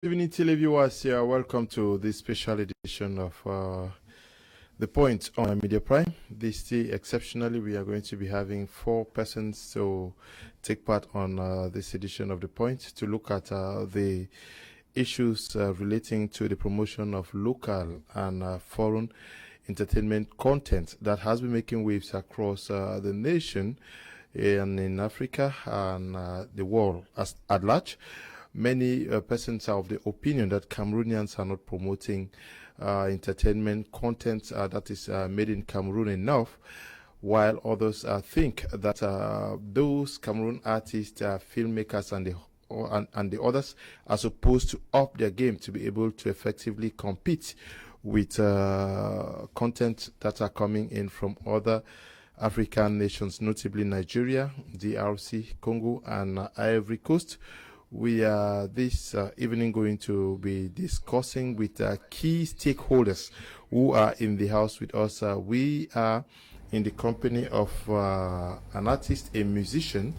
Good evening, televiewers. Here, welcome to this special edition of The Point on Media Prime. This day, exceptionally, we are going to be having 4 persons to take part on this edition of The Point to look at the issues relating to the promotion of local and foreign entertainment content that has been making waves across the nation and in Africa and the world at large. Many persons are of the opinion that Cameroonians are not promoting entertainment content that is made in Cameroon enough, while others think that those Cameroon artists, filmmakers, and the others are supposed to up their game to be able to effectively compete with content that are coming in from other African nations, notably Nigeria, DRC, Congo, and Ivory Coast. We are this evening going to be discussing with key stakeholders who are in the house with us. We are in the company of an artist, a musician,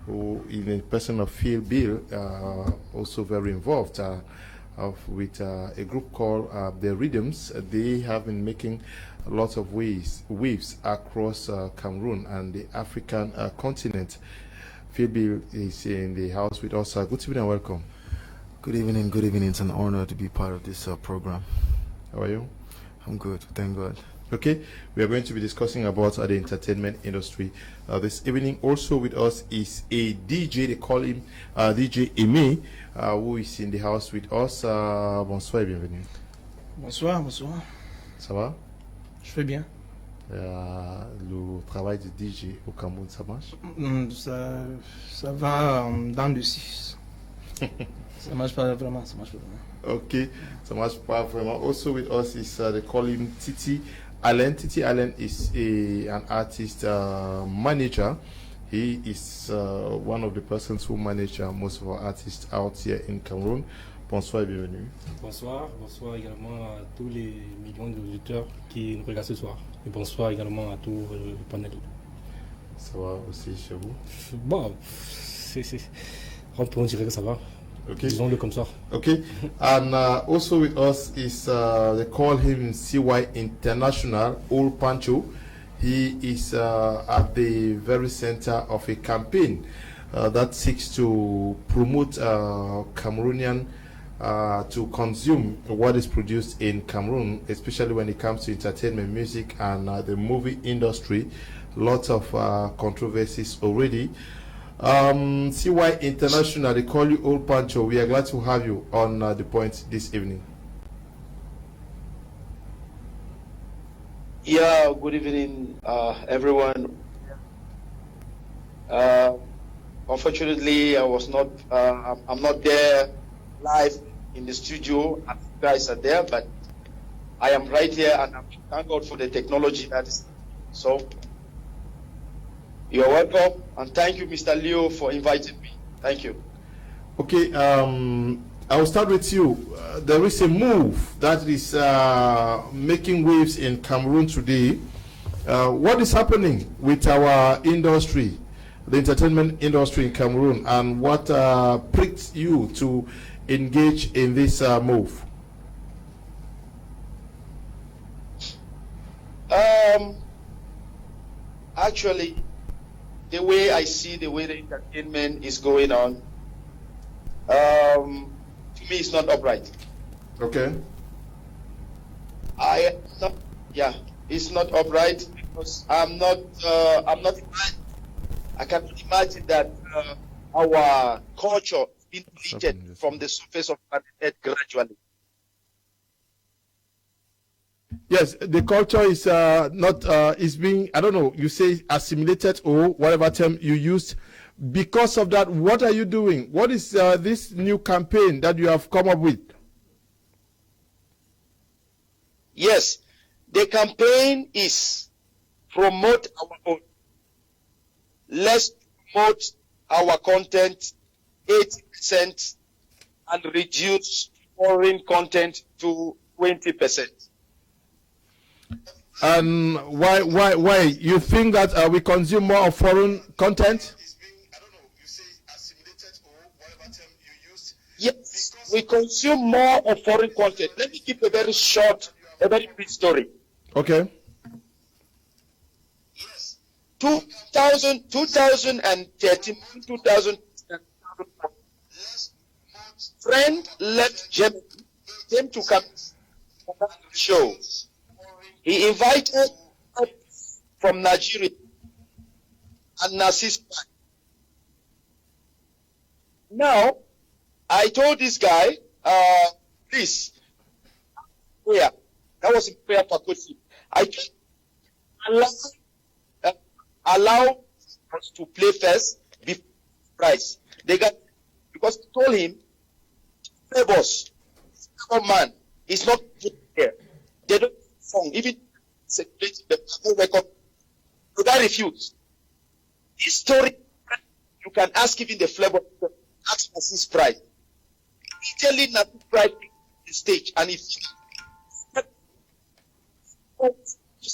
who in the person of Phil Bill, also very involved with a group called The Rhythms. They have been making lots of waves across Cameroon and the African continent. Phil Bill is in the house with us. Good evening and welcome. Good evening, good evening. It's an honor to be part of this program. How are you? I'm good, thank God. Okay, we are going to be discussing about the entertainment industry this evening. Also with us is a DJ, they call him DJ Aimé, who is in the house with us. Bonsoir et bienvenue. Bonsoir, bonsoir. Ça va? Je fais bien. Le travail de DJ au Cameroun, ça marche? Ça va en dents de scie. Ça marche pas vraiment, ça marche pas vraiment. Okay, ça marche pas vraiment. Also with us is they call him Titi Allen. Titi Allen is an artist manager. He is one of the persons who manage most of our artists out here in Cameroon. Bonsoir et bienvenue. Bonsoir, bonsoir également à tous les millions d'auditeurs qui nous regardent ce soir. Et bonsoir également à tout le panel. Ça va aussi chez vous? Bon, on dirait que ça va. Okay. Disons-le comme ça. Okay, and also with us is they call him CY International, Old Pancho. He is at the very center of a campaign that seeks to promote Cameroonian to consume what is produced in Cameroon, especially when it comes to entertainment, music, and the movie industry. Lots of controversies already. CY International, they call you Old Pancho. We are glad to have you on The Point this evening. Yeah, good evening, everyone. Unfortunately, I was not. I'm not there live in the studio, and you guys are there, but I am right here, and I thank God for the technology that is. So, you're welcome, and thank you, Mr. Leo, for inviting me. Thank you. Okay, I'll start with you. There is a move that is making waves in Cameroon today. What is happening with our industry, the entertainment industry in Cameroon, and what pricked you to engage in this move? Actually, the way I see the way the entertainment is going on, to me, it's not upright. Okay. It's not upright because I'm not. I cannot imagine that our culture is being deleted from the surface of the planet gradually. Yes, the culture is not is being, I don't know, you say assimilated or whatever term you used. Because of that, what are you doing? What is this new campaign that you have come up with? Yes, the campaign is promote our own. Let's promote our content 80% and reduce foreign content to 20%. And why? You think that we consume more of foreign content? Yes, we consume more of foreign content. Let me give a very short, a very brief story. Okay. 2013, 2000, friend left Germany, came to come show. He invited from Nigeria and Narcissus. Now, I told this guy, please, prayer. That was in prayer for Kosi. I just allow us to play first before price. They got, because I told him, boss, man, it's not good here. They don't song, even the record. So that refuse. This story, you can ask even the flavor, ask Narcissus Price. Immediately Narcissus Price the stage, and if is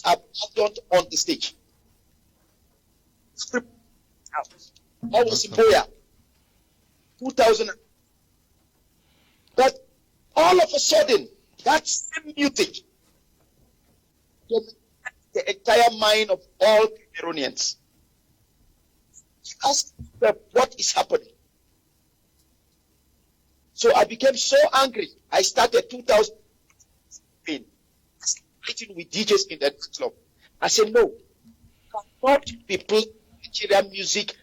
abandoned on the stage. That was in Boya, 2000. But all of a sudden, that same music, the entire mind of all Cameroonians. Ask them what is happening. So I became so angry. I started 2000 fighting with DJs in that club. I said, no, cannot be playing Nigerian music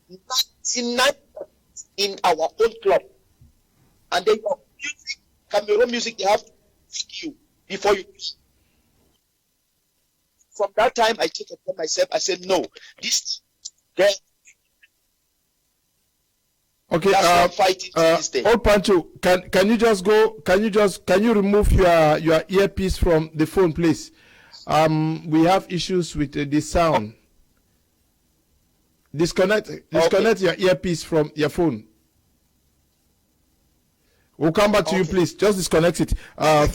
99 in our own club. And then your music, Cameroon music, they have to pick you before you. From that time, I took it upon myself. I said, no, this there. Okay, fighting old Pancho, can you just go? Can you remove your earpiece from the phone, please? We have issues with the sound. Disconnect your earpiece from your phone. We'll come back to you, please. Just disconnect it. Have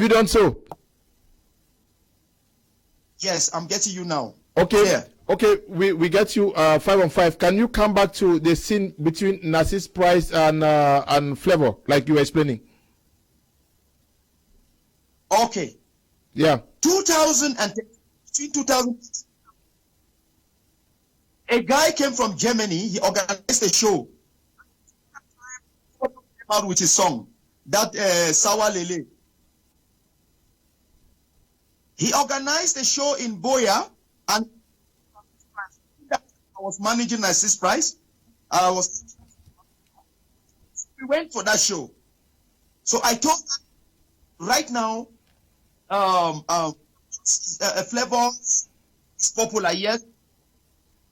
you done so? Yes, I'm getting you now. Okay. Yeah. Okay, we get you 5-on-5. Can you come back to the scene between Narcissus Price and Flavor, like you were explaining? Okay. Yeah. 2000, a guy came from Germany. He organized a show out with his song, that Sawa Lele. He organized a show in Boya, and I was managing Narcissus Price. We went for that show. So I told her, right now, Flavor is popular, yes.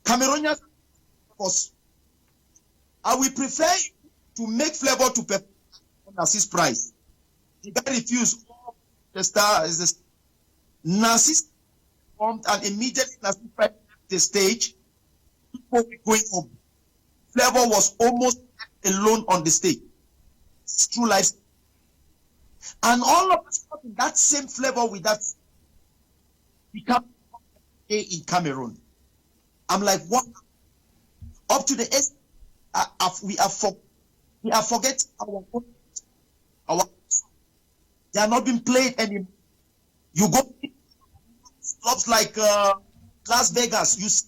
Cameroonians, I will prefer to make Flavor to perform Narcissus Price. The guy refused. The star is the Narcissus performed, and immediately Narcissus Price left the stage. People were going home. Flavor was almost alone on the stage. It's true life. And all of a sudden, that same Flavor with that become in Cameroon. I'm like, what? Up to the end, we are forget our they are not being played anymore. You go to clubs like Las Vegas, you see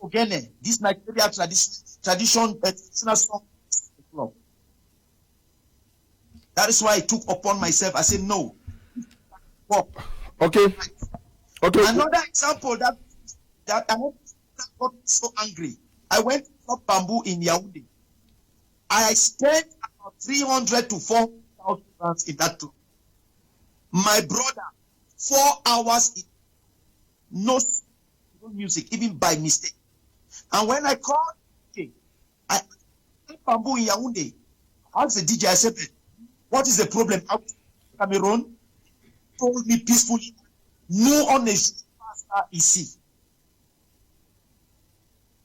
Ogene, this Nigeria traditional song club. That is why I took upon myself. I said no. Okay. Okay. Another example that I got so angry. I went to Club Bamboo in Yaoundé. I spent about 300 to 4,000 francs in that club. My brother, 4 hours, no music, even by mistake. And when I called, I Bamboo in Yaoundé, I asked the DJ, I said, what is the problem? Cameroon told me peacefully, no on a ici.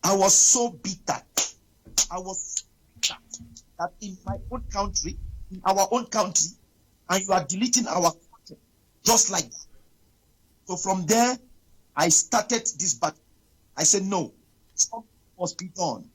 I was so bitter. I was bitter that in my own country, in our own country, and you are deleting our country just like that. So from there, I started this battle. I said, no, something must be done.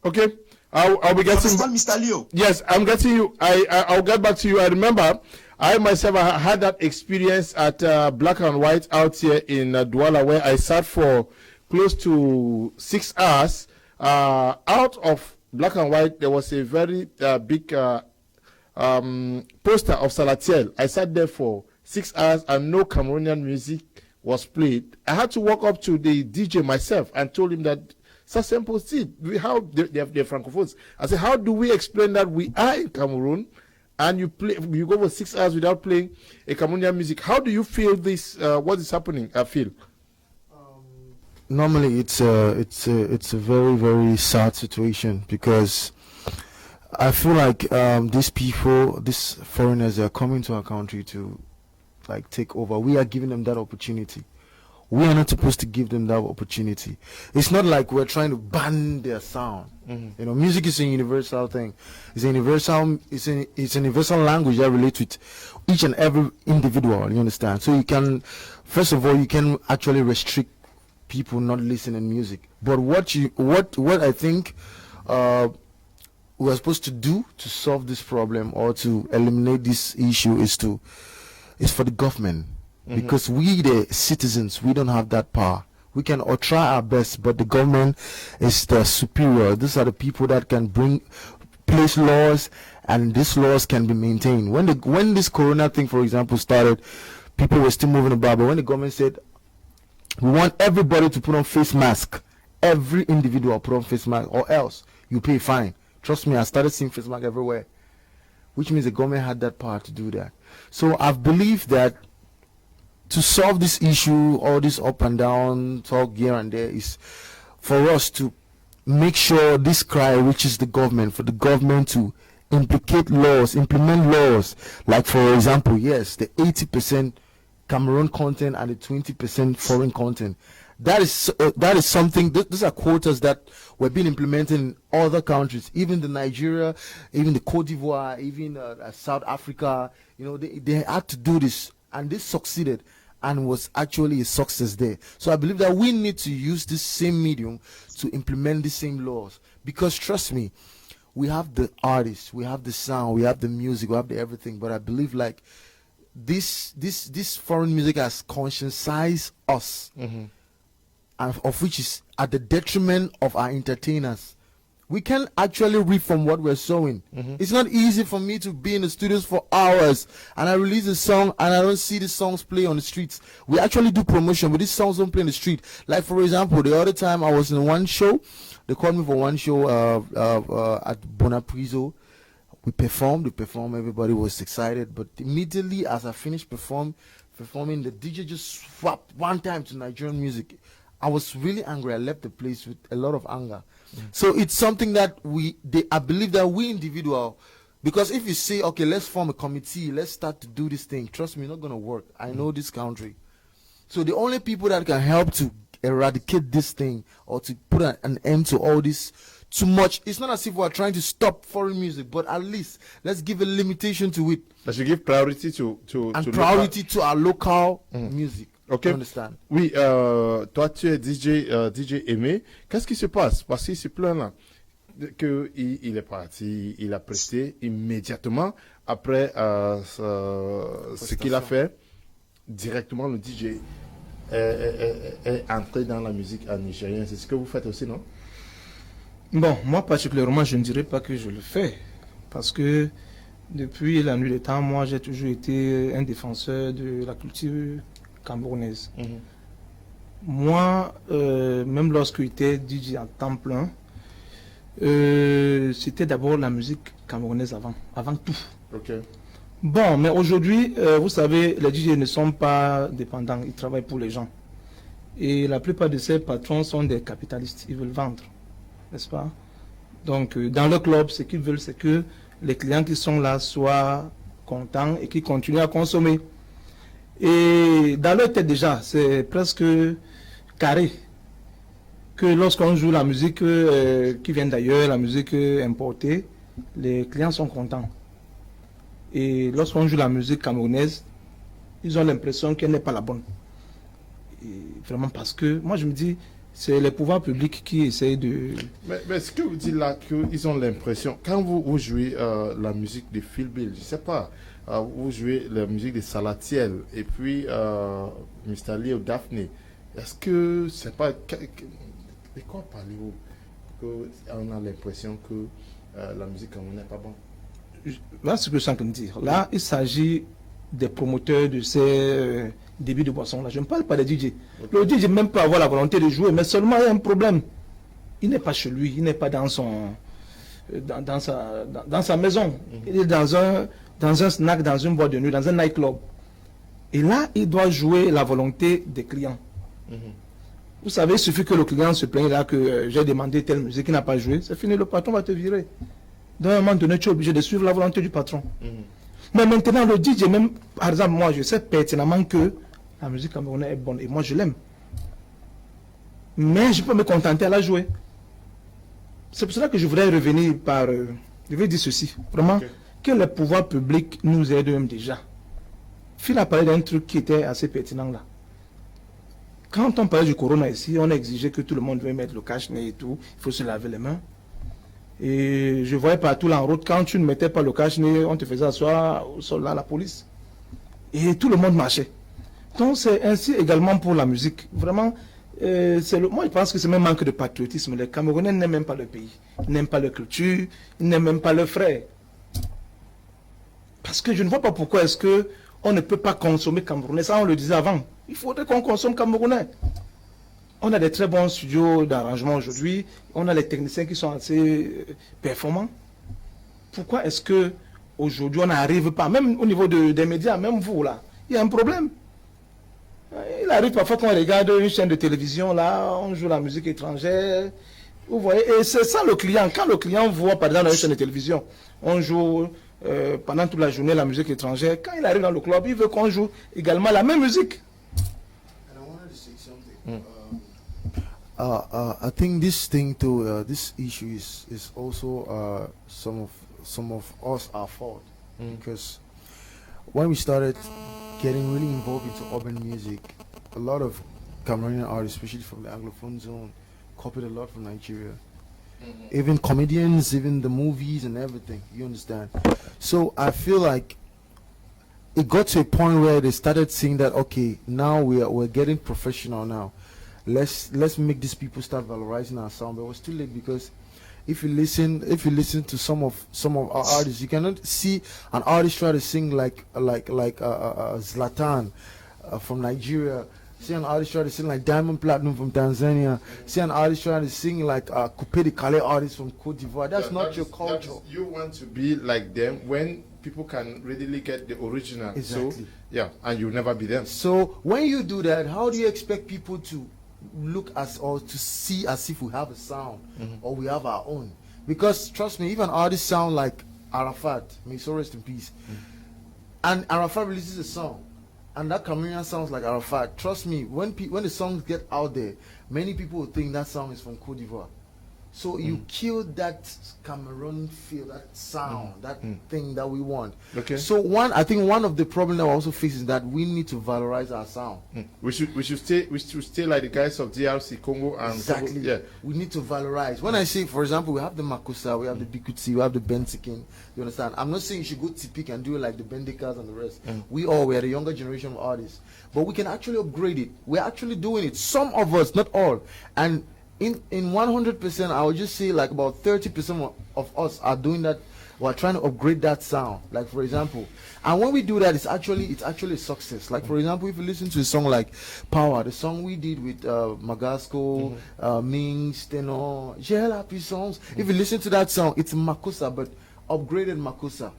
Okay. I'll be getting. Understand, Mr. Leo? Yes, I'm getting you. I'll get back to you. I remember I myself had that experience at Black and White out here in Douala, where I sat for close to 6 hours. Out of Black and White, there was a very big poster of Salatiel. I sat there for 6 hours and no Cameroonian music was played. I had to walk up to the DJ myself and told him that such simple thing. How they're francophones. I said, how do we explain that we are in Cameroon and you go for 6 hours without playing a Cameroonian music? How do you feel this? What is happening? I feel. Normally, it's a very, very sad situation because I feel like these people, these foreigners, are coming to our country to like take over. We are giving them that opportunity. We are not supposed to give them that opportunity. It's not like we're trying to ban their sound. You know, music is a universal thing. It's a universal. It's a universal language that relates with each and every individual. You understand? So you can, first of all, you can actually restrict people not listening music. But what I think we're supposed to do to solve this problem or to eliminate this issue is for the government. Because we, the citizens, we don't have that power. We can all try our best, but the government is the superior. These are the people that can place laws, and these laws can be maintained. When this corona thing, for example, started, people were still moving about. But when the government said, we want everybody to put on face mask, every individual put on face mask, or else you pay fine. Trust me, I started seeing face mask everywhere, which means the government had that power to do that. So I believe that to solve this issue, all this up and down talk here and there, is for us to make sure this cry reaches the government, for the government to implement laws, like for example, yes, the 80% Cameroon content and the 20% foreign content. That is something. These are quotas that were being implemented in other countries, even the Nigeria, even the Cote d'Ivoire, even South Africa. You know, they had to do this, and this succeeded and was actually a success there. So I believe that we need to use this same medium to implement the same laws, because trust me, we have the artists, we have the sound, we have the music, we have the everything. But I believe like this foreign music has conscientized us, and of which is at the detriment of our entertainers. We can actually read from what we're showing. It's not easy for me to be in the studios for hours and I release a song and I don't see the songs play on the streets. We actually do promotion, but these songs don't play in the street. Like for example, the other time I was in one show, they called me for one show at Bonapriso. We performed, everybody was excited, but immediately as I finished performing, the DJ just swapped one time to Nigerian music. I was really angry. I left the place with a lot of anger. So it's something that I believe that we individual, because if you say, okay, let's form a committee, let's start to do this thing, trust me, it's not going to work. I know this country. So the only people that can help to eradicate this thing or to put an end to all this too much, it's not as if we're trying to stop foreign music, but at least let's give a limitation to it. Let's give priority to our local music. Ok. Oui, toi tu es DJ Aimé. Qu'est-ce qui se passe? Parce qu'il se plaint là qu'il est parti, il a presté immédiatement après ce qu'il a fait. Directement le DJ est entré dans la musique nigérienne. C'est ce que vous faites aussi, non? Bon, moi particulièrement, je ne dirais pas que je le fais. Parce que depuis la nuit des temps, moi j'ai toujours été un défenseur de la culture camerounaise. Moi, même lorsque j'étais DJ à temps plein, c'était d'abord la musique camerounaise avant tout. Okay. Bon, mais aujourd'hui, vous savez, les DJ ne sont pas dépendants, ils travaillent pour les gens. Et la plupart de ces patrons sont des capitalistes, ils veulent vendre, n'est-ce pas? Donc, dans le club, ce qu'ils veulent, c'est que les clients qui sont là soient contents et qui continuent à consommer. Et dans leur tête déjà, c'est presque carré que lorsqu'on joue la musique qui vient d'ailleurs, la musique importée, les clients sont contents. Et lorsqu'on joue la musique camerounaise, ils ont l'impression qu'elle n'est pas la bonne. Et vraiment parce que, moi je me dis, C'est les pouvoirs publics qui essayent de... Mais ce que vous dites là, qu'ils ont l'impression, quand vous jouez la musique de Phil Bill, je ne sais pas, vous jouez la musique de Salatiel et puis Mr. Leo Daphne, est-ce que c'est pas... De quoi parlez-vous? On a l'impression que la musique n'est pas bonne. Là, ce que je suis en train de dire. Là, il s'agit des promoteurs de ces débits de boissons là. Je ne parle pas des DJ. Le DJ même peut avoir la volonté de jouer, mais seulement il y a un problème. Il n'est pas chez lui, il n'est pas dans son dans sa maison. Il est dans un snack, dans une boîte de nuit, dans un nightclub. Et là, il doit jouer la volonté des clients. Vous savez, il suffit que le client se plaigne là que j'ai demandé telle musique, il n'a pas joué. C'est fini, le patron va te virer. Dans un moment donné, tu es obligé de suivre la volonté du patron. Mais maintenant, le DJ, même, par exemple, moi, je sais pertinemment que la musique camerounaise est bonne et moi, je l'aime. Mais je peux me contenter à la jouer. C'est pour cela que je voudrais revenir par... je vais dire ceci, vraiment, que les pouvoirs publics nous aident eux-mêmes déjà. Phil a parlé d'un truc qui était assez pertinent là. Quand on parlait du corona ici, on a exigé que tout le monde veuille mettre le cache-nez et tout, il faut se laver les mains. Et je voyais partout là en route, quand tu ne mettais pas le cache-nez, on te faisait asseoir au sol là, la police. Et tout le monde marchait. Donc c'est ainsi également pour la musique. Vraiment, moi je pense que c'est même manque de patriotisme. Les Camerounais n'aiment même pas le pays, ils n'aiment pas leur culture, ils n'aiment même pas leurs frères. Parce que je ne vois pas pourquoi est-ce que on ne peut pas consommer camerounais. Ça on le disait avant. Il faudrait qu'on consomme camerounais. On a des très bons studios d'arrangement aujourd'hui. On a les techniciens qui sont assez performants. Pourquoi est-ce que aujourd'hui on n'arrive pas, même au niveau des médias, même vous là, il y a un problème. Il arrive parfois qu'on regarde une chaîne de télévision là, on joue la musique étrangère. Vous voyez, et c'est ça le client. Quand le client voit par exemple dans une chaîne de télévision, on joue pendant toute la journée la musique étrangère. Quand il arrive dans le club, il veut qu'on joue également la même musique. I think this thing too, this issue is also some of us our fault, because when we started getting really involved into urban music, a lot of Cameroonian artists, especially from the Anglophone zone, copied a lot from Nigeria. Even comedians, even the movies and everything. You understand? So I feel like it got to a point where they started seeing that our now we're getting professional now. Let's make these people start valorizing our sound. But it was too late, because if you listen to some of our artists, you cannot see an artist try to sing like Zlatan from Nigeria. See an artist try to sing like Diamond Platinum from Tanzania. See an artist try to sing like Coupé de Calais artist from Cote d'Ivoire. That's not your culture. You want to be like them when people can readily get the original. Exactly. So, yeah, and you'll never be them. So when you do that, how do you expect people to look as or to see as if we have a sound or we have our own? Because trust me, even artists sound like Arafat, may so rest in peace, and Arafat releases a song and that Cameroonian sounds like Arafat. Trust me, when the songs get out there, many people will think that song is from Cote d'Ivoire. So you kill that Cameroon feel, that sound, that thing that we want. Okay. So I think one of the problems that we also face is that we need to valorize our sound. We should stay like the guys of DRC Congo and Exactly. Congo, yeah. We need to valorize. When I say, for example, we have the Makossa, we have the Bikuti, we have the Bensikin. You understand? I'm not saying you should go Tipik and do it like the Bendikas and the rest. We are the younger generation of artists, but we can actually upgrade it. We're actually doing it. Some of us, not all, and in 100%, I would just say like about 30% of us are doing that. We're trying to upgrade that sound, like for example, and when we do that, it's actually a success. Like for example, if you listen to a song like Power, the song we did with Magasco, Ming, Steno, J'ai la puissance. If you listen to that song, it's Makossa, but upgraded Makossa.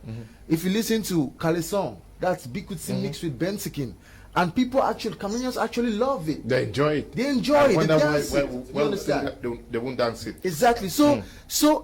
If you listen to Kale song, that's Bikuti mixed with Bensikin. And people Cameroonians actually love it. They enjoy it. They enjoy it. They dance it. You understand? They won't dance it. Exactly. So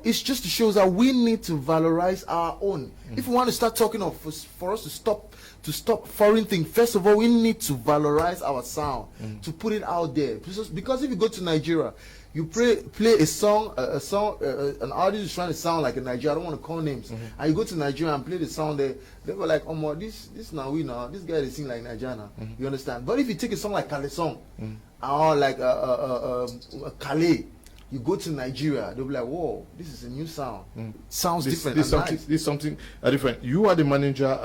it's just to show that we need to valorize our own. If we want to start talking of for us to stop foreign things, first of all, we need to valorize our sound, to put it out there. Because if you go to Nigeria, you play a song, an artist is trying to sound like a Nigerian. I don't want to call names. And you go to Nigeria and play the sound there, they were like, oh, this now this guy is sing like Nigerian. You understand? But if you take a song like Kale song, like Calais. You go to Nigeria, they'll be like, whoa, this is a new sound. Sounds different. This is something different. You are the manager.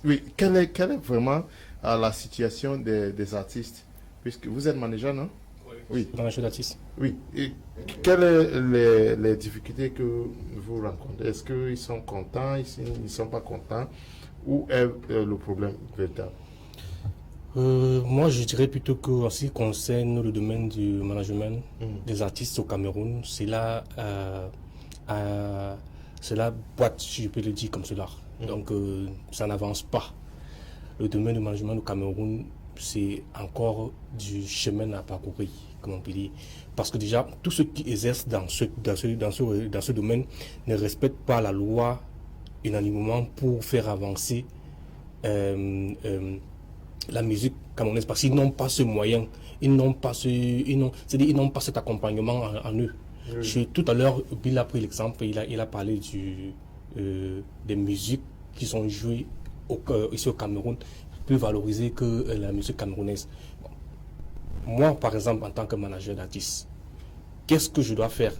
Oui, quelle est vraiment la situation des artistes? Puisque vous êtes manager, non? Oui. Manager d'artistes. Oui. Et quelles sont les difficultés que vous rencontrez? Est-ce qu'ils sont contents, ils ne sont pas contents? Où est le problème véritable? Moi, je dirais plutôt qu'en ce qui concerne le domaine du management des artistes au Cameroun, c'est là boîte, si je peux le dire comme cela. Donc, ça n'avance pas. Le domaine du management au Cameroun, c'est encore du chemin à parcourir, comme on peut dire. Parce que déjà, tous ceux qui exercent dans ce domaine ne respectent pas la loi unanimement pour faire avancer la musique camerounaise, parce qu'ils n'ont pas ce moyen, ils n'ont pas cet accompagnement en eux. Tout à l'heure, Bill a pris l'exemple, il a parlé des musiques qui sont jouées ici au Cameroun, plus valorisées que la musique camerounaise. Moi, par exemple, en tant que manager d'artiste, qu'est-ce que je dois faire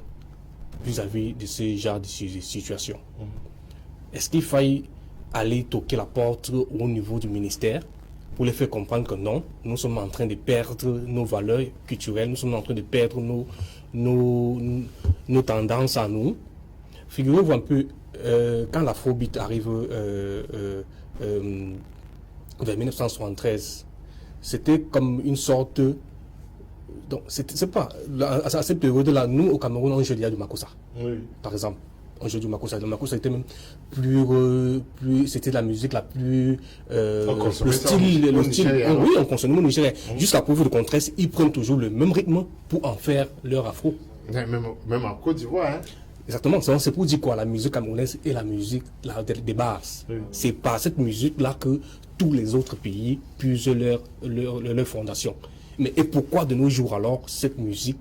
vis-à-vis de ce genre de situation? Est-ce qu'il faille aller toquer la porte au niveau du ministère pour les faire comprendre que non, nous sommes en train de perdre nos valeurs culturelles, nous sommes en train de perdre nos tendances à nous? Figurez-vous un peu, quand l'afrobeat arrive vers 1973, c'était comme une sorte... Donc, c'est pas... À cette période-là, nous, au Cameroun, on jouait du Makossa, par exemple. On jouait du Makossa. Le Makossa était même plus c'était la musique la plus... le style... Oui, on consommait au Nigeria. Jusqu'à preuve de contraste, ils prennent toujours le même rythme pour en faire leur afro. Même en Côte d'Ivoire, hein? Exactement, c'est pour dire quoi? La musique camerounaise est la musique des bases. C'est par cette musique-là que tous les autres pays puisent leur fondation. Mais et pourquoi de nos jours alors cette musique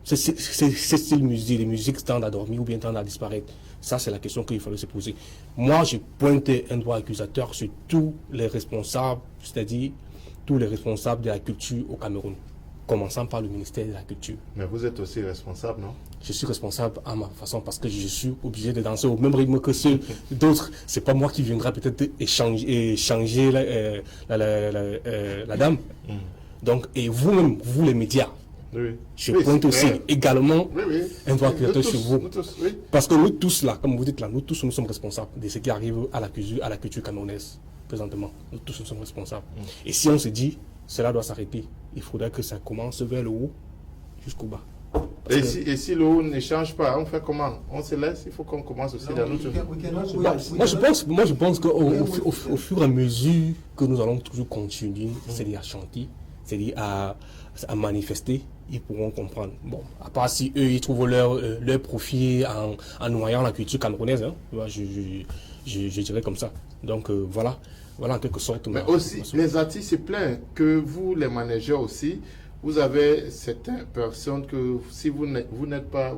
ces styles musique, les musiques tendent à dormir ou bien tendent à disparaître? Ça, c'est la question qu'il fallait se poser. Moi, j'ai pointé un doigt accusateur sur tous les responsables, c'est-à-dire tous les responsables de la culture au Cameroun, commençant par le ministère de la Culture. Mais vous êtes aussi responsable, non? Je suis responsable à ma façon parce que je suis obligé de danser au même rythme que ceux d'autres. C'est pas moi qui viendra peut-être changer la dame. Donc, et vous-même, vous les médias, je pointe aussi également un droit créateur sur vous. Parce que nous tous là, comme vous dites là, nous tous nous sommes responsables de ce qui arrive à la culture camerounaise présentement. Nous tous nous sommes responsables. Et si on se dit, cela doit s'arrêter, il faudrait que ça commence vers le haut jusqu'au bas. Et si le haut ne change pas, on fait comment? On se laisse? Il faut qu'on commence aussi dans notre... Moi je pense qu'au fur et à mesure que nous allons toujours continuer, c'est-à-dire à chanter, c'est-à-dire à manifester, ils pourront comprendre. Bon, à part si eux ils trouvent leur profit en noyant la culture camerounaise, hein, je dirais comme ça. Donc voilà en quelque sorte. Mais aussi, les artistes se plaignent que vous, les managers aussi, vous avez certaines personnes que si vous n'êtes pas,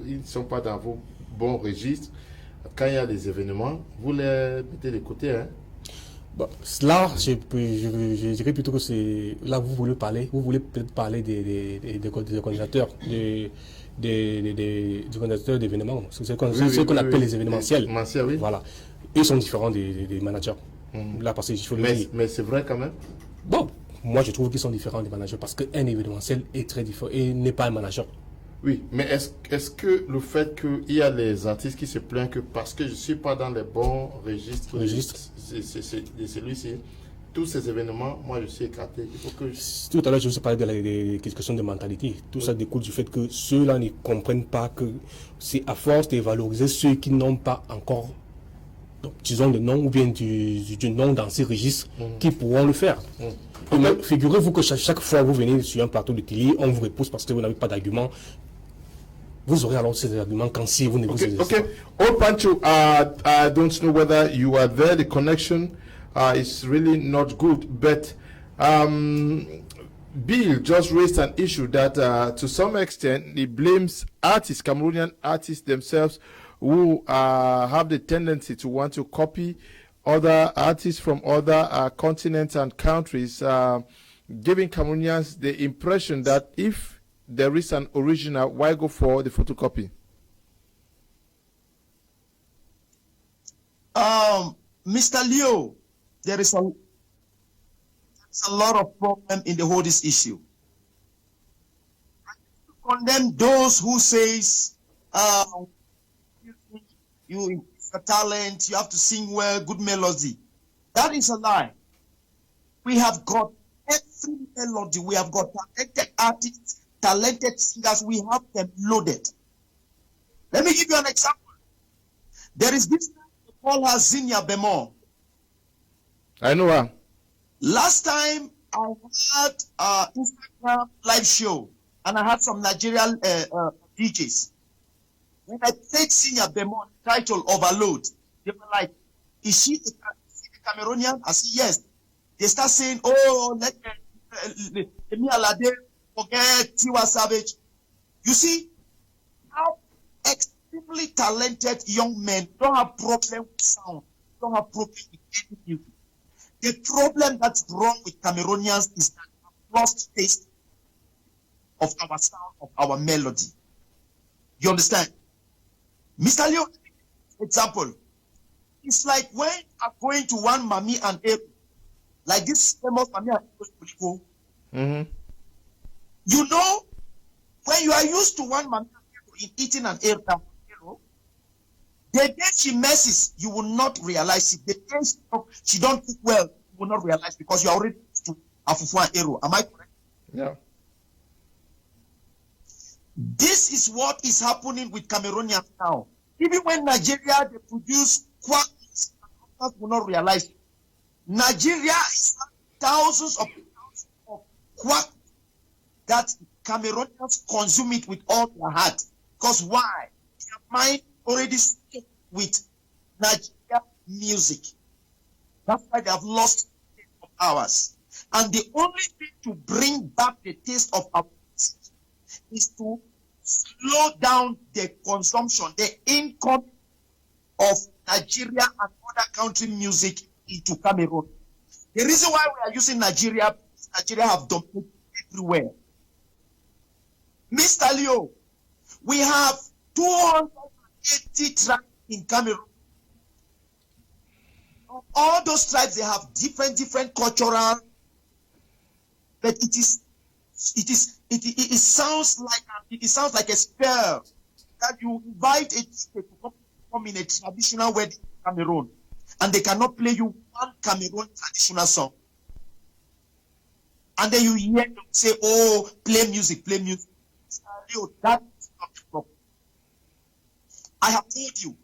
ils ne sont pas dans vos bons registres, quand il y a des événements, vous les mettez de côté, hein? Bon, là, je dirais plutôt que c'est... Là, vous voulez peut-être parler des organisateurs, des organisateurs d'événements. C'est ce qu'on appelle les événementiels. Oui. Voilà. Ils sont différents des managers. Là, parce qu'il faut le dire. Mais c'est vrai quand même? Bon, moi, je trouve qu'ils sont différents des managers parce qu'un événementiel est très différent et n'est pas un manager. Oui, mais est-ce que le fait qu'il y a les artistes qui se plaignent que parce que je ne suis pas dans les bons registres. C'est celui-ci, tous ces événements, moi je suis écarté. Il faut que Tout à l'heure, je vous ai parlé des questions de mentalité. Tout ça découle du fait que ceux-là ne comprennent pas que c'est à force de valoriser ceux qui n'ont pas encore, donc, disons, le nom ou bien du nom dans ces registres qui pourront le faire. Figurez-vous que chaque fois que vous venez sur un plateau de télé, on vous repousse parce que vous n'avez pas d'argument. Vous aurez alors ces arguments quand si vous négociez. Okay. Old Pancho, I don't know whether you are there. The connection is really not good. But Bill just raised an issue that to some extent he blames artists, Cameroonian artists themselves, who have the tendency to want to copy other artists from other continents and countries. giving Cameroonians the impression that if there is an original, why go for the photocopy? Mr. Leo, there is a lot of problem in the whole this issue. I condemn those who says you have talent, you have to sing well, good melody. That is a lie. We have got every melody. We have got talented artists, talented singers. We have them loaded. Let me give you an example. There is this guy called Zinia Bemon. I know her. Last time I had Instagram live show and I had some Nigerian DJs. When I played Zinia Bemon title Overload, they were like, is she a Cameroonian? I said, yes. They start saying, oh, let me Alade forget Tiwa Savage. You see, how extremely talented young men don't have problem with sound, don't have problem with any music. The problem that's wrong with Cameroonians is that we have lost taste of our sound, of our melody. You understand? Mr. Leo, example, it's like when I'm going to one Mami and Ebo, like this famous Mami and Ebo, you know, when you are used to one Mami and Ebo in eating an Ebo, the day she messes, you will not realize it. The day she don't cook well, you will not realize because you are already used to Afufu and Ero. Am I correct? Yeah. This is what is happening with Cameroonians now. Even when Nigeria they produce quacks, will not realize it. Nigeria is thousands of quack that Cameroonians consume it with all their heart. Because why? Their mind already stuck with Nigeria music. That's why they have lost the taste of ours. And the only thing to bring back the taste of our music is to slow down the consumption, the income of Nigeria and other country music into Cameroon. The reason why we are using Nigeria, Nigeria have dominated everywhere. Mr. Leo, we have 280 tribes in Cameroon. All those tribes, they have different cultural, but it sounds like a spell that you invite a teacher to come in a traditional wedding in Cameroon, and they cannot play you one Cameroon traditional song. And then you hear them say, oh, play music. That is not the problem. I have told you,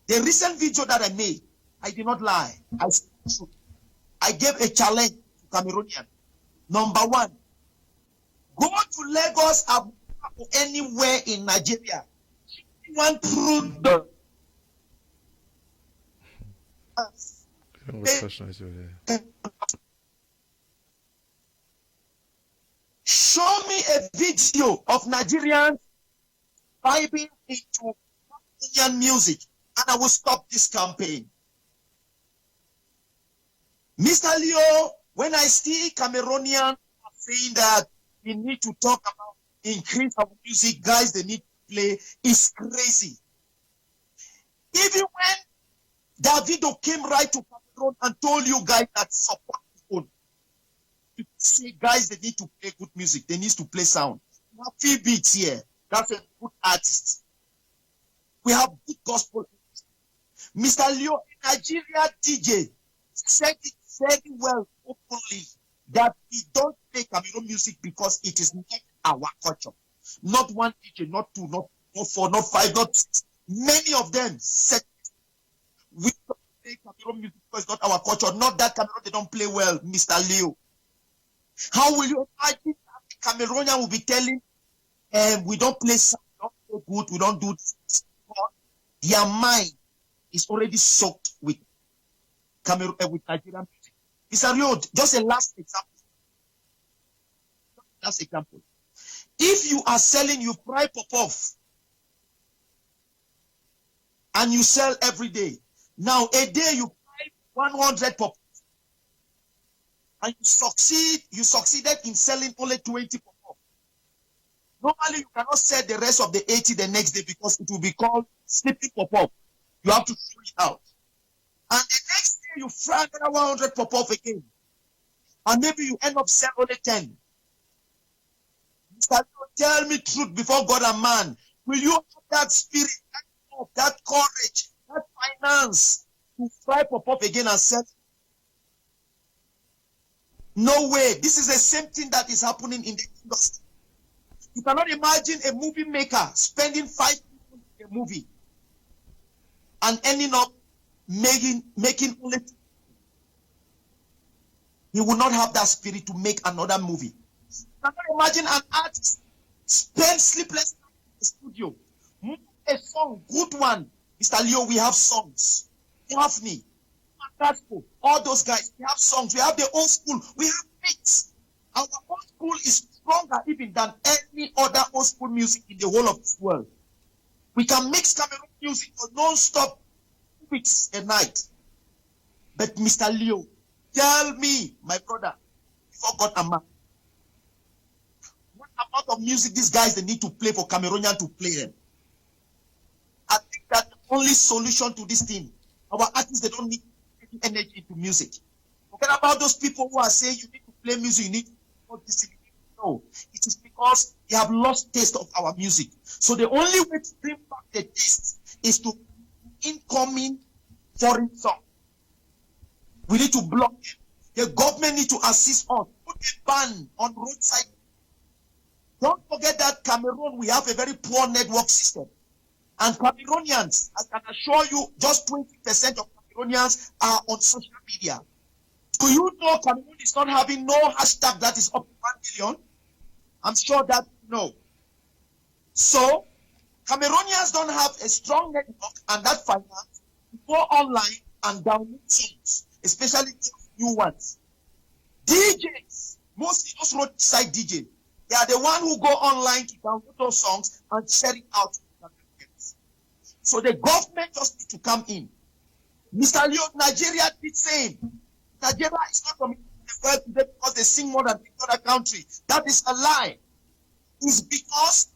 the recent video that I made, I did not lie. I gave a challenge to Cameroonians. Number one, go to Lagos or anywhere in Nigeria. One through the show me a video of Nigerians vibing into Indian music, and I will stop this campaign. Mr. Leo, when I see Cameroonians saying that we need to talk about increase of music, guys, they need to play, it's crazy. Even when Davido came right to Cameroon and told you guys that support his own, to say, guys, they need to play good music, they need to play sound. We have few beats here. That's a good artist. We have good gospel. Mr. Leo, Nigeria DJ said it very well openly that we don't play Cameroon music because it is not our culture. Not one DJ, not two, not four, not five, not six. Many of them said we don't play Cameroon music because it's not our culture. Not that Cameroon, they don't play well, Mr. Leo. How will you imagine that Cameroonian will be telling we don't play sound, we don't play good, we don't do this. Their mind is already soaked with Cameroon, with Nigerian music. Mr. Leo, just a last example. If you are selling, you fry pop-off and you sell every day. Now, a day you buy 100 pop-off and you succeeded in selling only 20 pop-up. Normally, you cannot sell the rest of the 80 the next day because it will be called sleeping pop-up. You have to throw it out. And the next day, you fry another 100 pop-up again. And maybe you end up selling only 10. Mr. Tell me truth before God and man. Will you have that spirit, that hope, that courage, that finance to fry pop-up again and sell? No way. This is the same thing that is happening in the industry. You cannot imagine a movie maker spending 5 million in a movie and ending up making only. He will not have that spirit to make another movie. You cannot imagine an artist spend sleepless nights in the studio, a song, good one. Mr. Leo, we have songs. Daphne, all those guys, we have songs. We have the old school. We have beats. Our old school is stronger even than any other old school music in the whole of this world. We can mix Cameroon music for non-stop weeks a night. But Mr. Leo, tell me, my brother, before God and man, what amount of music these guys they need to play for Cameroonian to play them? I think that the only solution to this thing, our artists, they don't need energy into music. Forget about those people who are saying you need to play music, you need to do this. No, it is because they have lost taste of our music. So the only way to bring back the taste is to incoming foreign song. We need to block them. The government need to assist us. Put a ban on roadside. Don't forget that Cameroon, we have a very poor network system. And Cameroonians, I can assure you, just 20% of Cameroonians are on social media. Do you know Cameroon is not having no hashtag that is up to 1 million? I'm sure that you know. So, Cameroonians don't have a strong network and that finance to go online and download songs, especially new ones. DJs, mostly those roadside DJs, they are the one who go online to download those songs and share it out to Cameroonians. So the government just need to come in. Mr. Leo, Nigeria did same. Nigeria is not coming to the world today because they sing more than the other country. That is a lie. It's because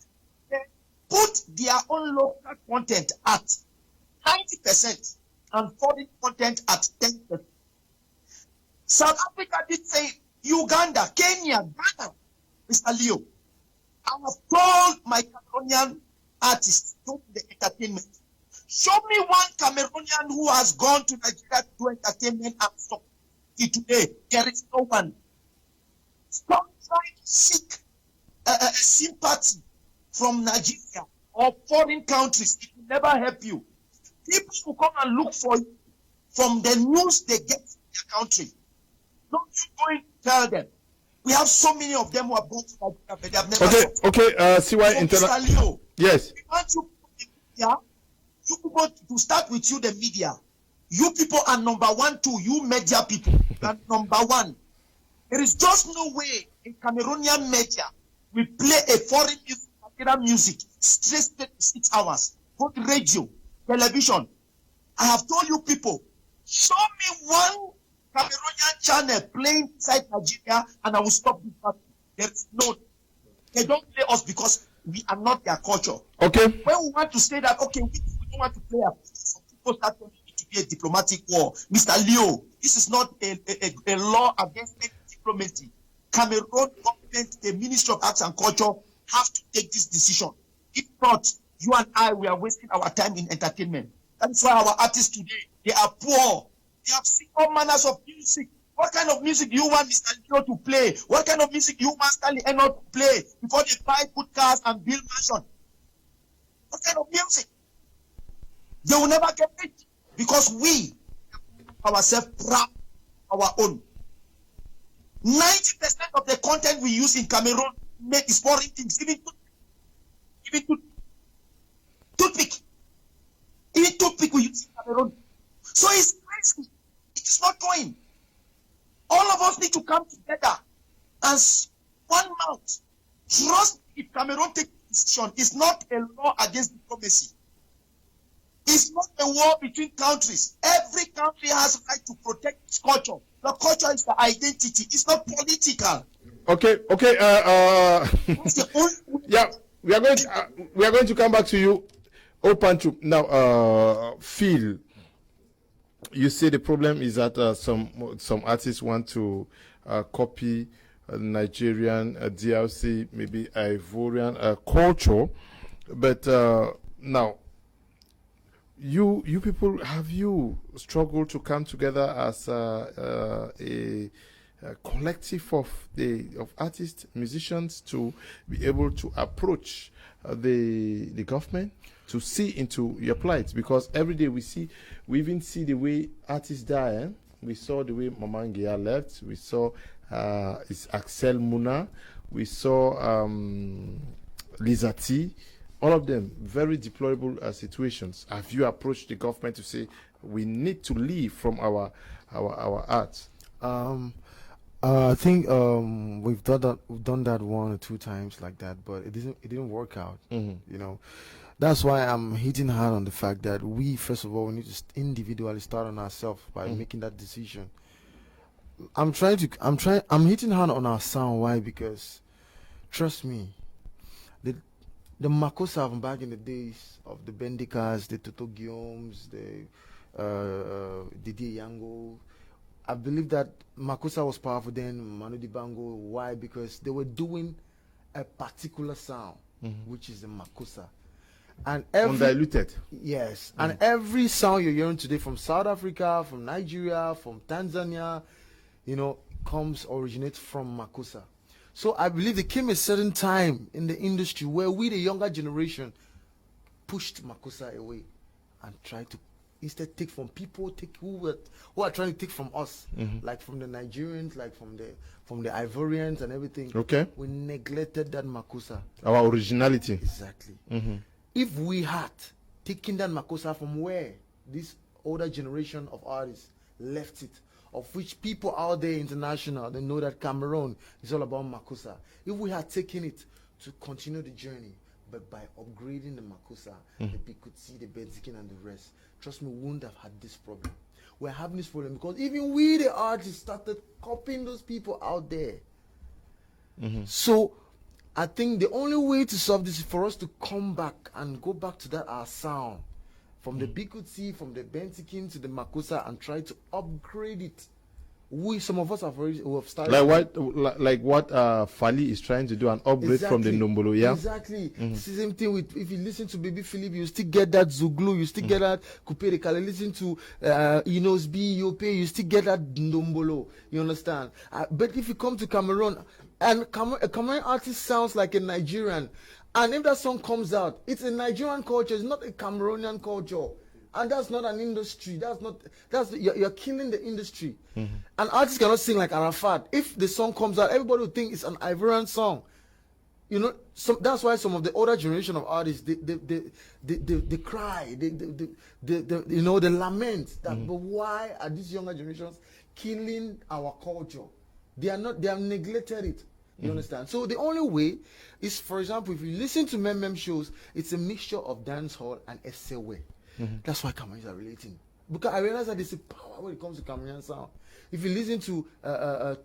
they put their own local content at 90% and foreign content at 10%. South Africa did say, Uganda, Kenya, Ghana, Mr. Leo. I have told my Cameroonian artists to the entertainment. Show me one Cameroonian who has gone to Nigeria to do entertainment and stop it today. There is no one. Stop trying to seek sympathy from Nigeria or foreign countries. It will never help you. People will come and look for you from the news they get from their country. Don't you go and tell them. We have so many of them who have gone to Nigeria, but they have never. Okay. CY Yes. We want you people to start with you, the media. You people are number one too. You media people are number one. There is just no way in Cameroonian media we play a foreign music straight 6 hours. Both radio, television. I have told you people, show me one Cameroonian channel playing inside Nigeria and I will stop this party. There is no. They don't play us because we are not their culture. Okay. When we want to say that, okay, we don't want to play some people start telling it to be a diplomatic war. Mr. Leo, this is not a law against any diplomacy. Cameroon government, the Ministry of Arts and Culture have to take this decision. If not, you and I, we are wasting our time in entertainment. That's why our artists today, they are poor. They have seen all manners of music. What kind of music you want Mr. Leo to play? What kind of music you want Stanley Eno to play before they buy good cars and build mansions? What kind of music? They will never get it because we ourselves proud our own. 90% of the content we use in Cameroon is foreign things, even toothpick. Even toothpick we use in Cameroon. So it's crazy. It is not going. All of us need to come together as one mouth. Trust if Cameroon takes decision. It's not a law against diplomacy. It's not a war between countries. Every country has a right to protect its culture. Your culture is your identity. It's not political. Okay. That's the only way. Yeah, we are going to come back to you. Panchu. Now, Phil, you say the problem is that some artists want to copy Nigerian, DRC, maybe Ivorian culture, but now you people, have you struggled to come together as a collective of artists, musicians, to be able to approach the government to see into your plight? Because every day we even see the way artists die. Eh? We saw the way Maman Gia left. We saw it's Axel Muna. We saw Lizati. All of them very deplorable situations. Have you approached the government to say we need to leave from our art? I think we've done that 1 or 2 times like that, but it didn't work out. You know, that's why I'm hitting hard on the fact that we, first of all, we need to individually start on ourselves by making that decision. I'm hitting hard on our sound. Why? Because trust me, the Makossa from back in the days of the Bendikas, the Toto Guillaumes, the Didier Yango, I believe that Makossa was powerful then, Manu Dibango. Why? Because they were doing a particular sound, which is the Makossa. And undiluted. Yes. And every sound you're hearing today from South Africa, from Nigeria, from Tanzania, you know, originates from Makossa. So I believe there came a certain time in the industry where we, the younger generation, pushed Makossa away and tried to instead take from people, who are trying to take from us, like from the Nigerians, like from the Ivorians and everything. Okay. We neglected that Makossa. Our originality. Exactly. If we had taken that Makossa from where this older generation of artists left it, of which people out there international, they know that Cameroon is all about Makossa. If we had taken it to continue the journey, but by upgrading the Makossa, the Bikutsi, the Benzikin and the rest, trust me, we wouldn't have had this problem. We're having this problem because even we, the artists, started copying those people out there. So I think the only way to solve this is for us to come back and go back to that our sound. From the Bikutsi, from the Benzikin to the Makossa, and try to upgrade it. Some of us have started. Like what Fali is trying to do, an upgrade from the Nombolo, yeah? Exactly. Same thing with, if you listen to Baby Philip, you still get that Zuglu, you still get that Coupe de Calais. Listen to Inos B, Yope, you still get that Nombolo. You understand? But if you come to Cameroon, and a Cameroon artist sounds like a Nigerian, and if that song comes out, it's a Nigerian culture, it's not a Cameroonian culture. And that's not an industry. You're killing the industry. An artist cannot sing like Arafat. If the song comes out, everybody will think it's an Ivorian song. You know, that's why some of the older generation of artists they cry, they lament that. But why are these younger generations killing our culture? They have neglected it. You understand? So the only way is, for example, if you listen to Mem shows, it's a mixture of dancehall and Esewe. That's why Cameroonians are relating. Because I realize that there's a power when it comes to Cameroonian sound. If you listen to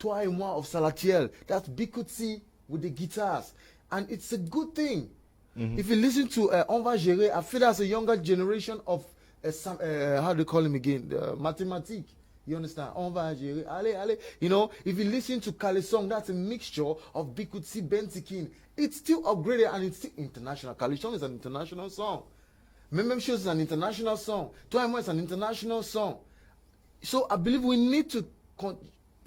Toi et Moi of Salatiel, that's Bikutsi with the guitars. And it's a good thing. If you listen to On Va Gérer, I feel that's a younger generation of, how do you call him again? Mathematique. You understand? On Va Gérer, allez. You know, if you listen to Kale song, that's a mixture of Bikutsi, Benzikin. It's still upgraded and it's still international. Kale song is an international song. Memem Shows is an international song. Toi et Moi is an international song. So I believe we need to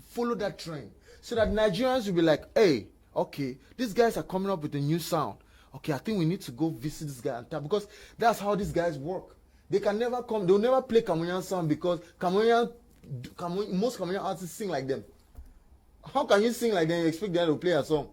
follow that trend so that Nigerians will be like, hey, okay, these guys are coming up with a new sound. Okay, I think we need to go visit this guy and tap, because that's how these guys work. They can never come, they'll never play Cameroonian sound because most Cameroonian artists sing like them. How can you sing like them and expect them to play a song?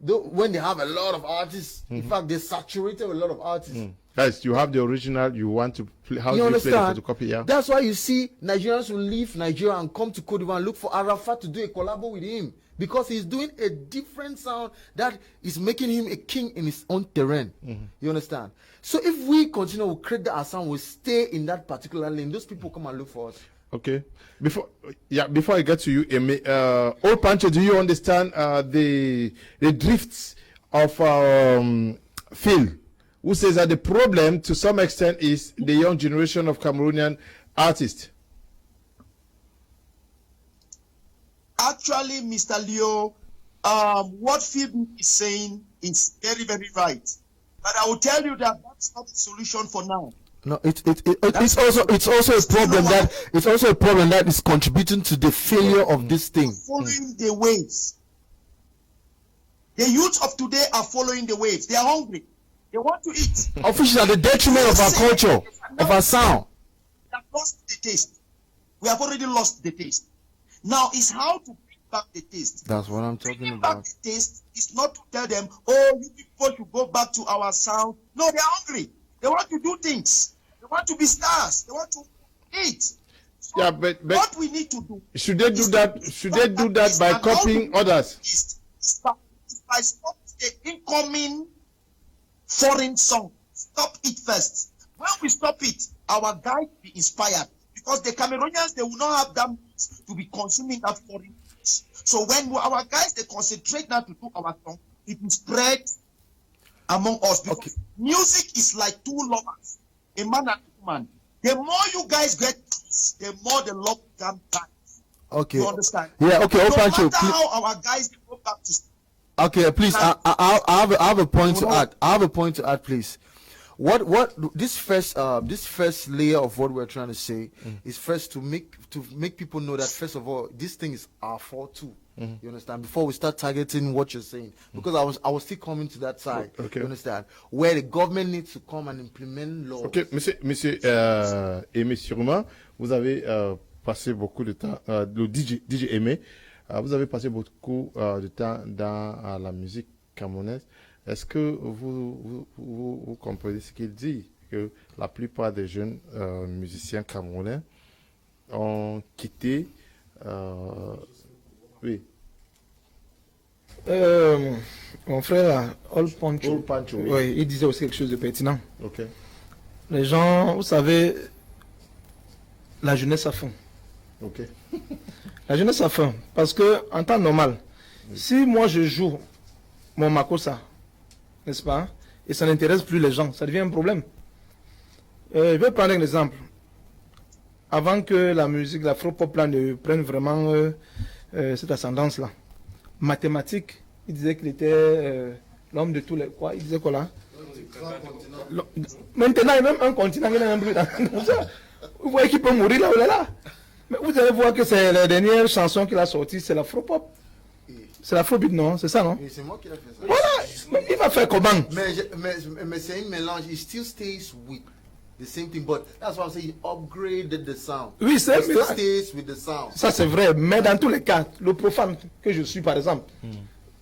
When they have a lot of artists, in fact, they're saturated with a lot of artists. Guys, you have the original, you want to play, how do you play the photocopy? Yeah? That's why you see Nigerians will leave Nigeria and come to Cote d'Ivoire and look for Arafat to do a collabo with him, because he's doing a different sound that is making him a king in his own terrain. You understand? So if we continue to create our sound, we'll stay in that particular lane. Those people come and look for us. Okay. Before I get to you, Amy, Old Pancho, do you understand the drifts of Phil, who says that the problem to some extent is the young generation of Cameroonian artists? Actually, Mr. Leo, what Phil is saying is very, very right. But I will tell you that that's not the solution for now. No, it's also a problem that is contributing to the failure of this thing. Following the waves. The youth of today are following the waves. They are hungry. They want to eat. Officially, at the detriment of our culture, of our sound. We have lost the taste. We have already lost the taste. Now it's how to bring back the taste. That's what I'm talking Bringing about. back the taste is not to tell them, oh, you people should go back to our sound. No, they are hungry. They want to do things. They want to be stars. They want to eat. So Yeah, but what we need to do. should they do that? Should they do that by copying others? Is by stopping the incoming foreign song. Stop it first. When we stop it, our guys will be inspired. Because the Cameroonians, they will not have that much to be consuming that foreign. So when our guys, they concentrate now to do our song, it will spread among us. Because music is like two lovers, a man and a woman. The more you guys get peace, the more the love can die. Okay. You understand? Yeah. Okay. No Opancho, matter please. how our guys go back to. Okay, please. I have a point to add. I have a point to add, please. What this first layer of what we're trying to say is first to make people know that first of all this thing is our fault too. You understand? Before we start targeting what you're saying, because I was still coming to that side. Okay. You understand? Where the government needs to come and implement laws. Ok, monsieur Aimé Surma, vous avez passé beaucoup de temps, le DJ Aimé, vous avez passé beaucoup de temps dans la musique camerounaise. Est-ce que vous comprenez ce qu'il dit, que la plupart des jeunes musiciens camerounais ont quitté oui. Mon frère, Old Pancho, Old Pancho, oui. oui, il disait aussi quelque chose de pertinent. Ok. Les gens, vous savez, la jeunesse a faim. Ok. La jeunesse a faim. Parce que, en temps normal, si moi je joue mon makossa, n'est-ce pas, et ça n'intéresse plus les gens, ça devient un problème. Je vais prendre un exemple. Avant que la musique, l'afro-pop là ne prenne vraiment cette ascendance-là, mathématiques, il disait qu'il était l'homme de tous les... Quoi? Il disait quoi là? Maintenant, il y a même un continent qui est un bruit dans ça. Vous voyez qu'il peut mourir là où il est là. Mais vous allez voir que c'est la dernière chanson qu'il a sortie, c'est l'afro-pop. C'est l'afrobeat, non? C'est ça, non? Oui, c'est moi qui l'ai fait ça. Voilà! Mais il va faire comment? Mais c'est un mélange. It still stays with the same thing, but that's why I'm saying upgraded the sound. Oui, c'est It still stays with the sound. ça, c'est vrai. Mais dans tous les cas, le profane que je suis, par exemple,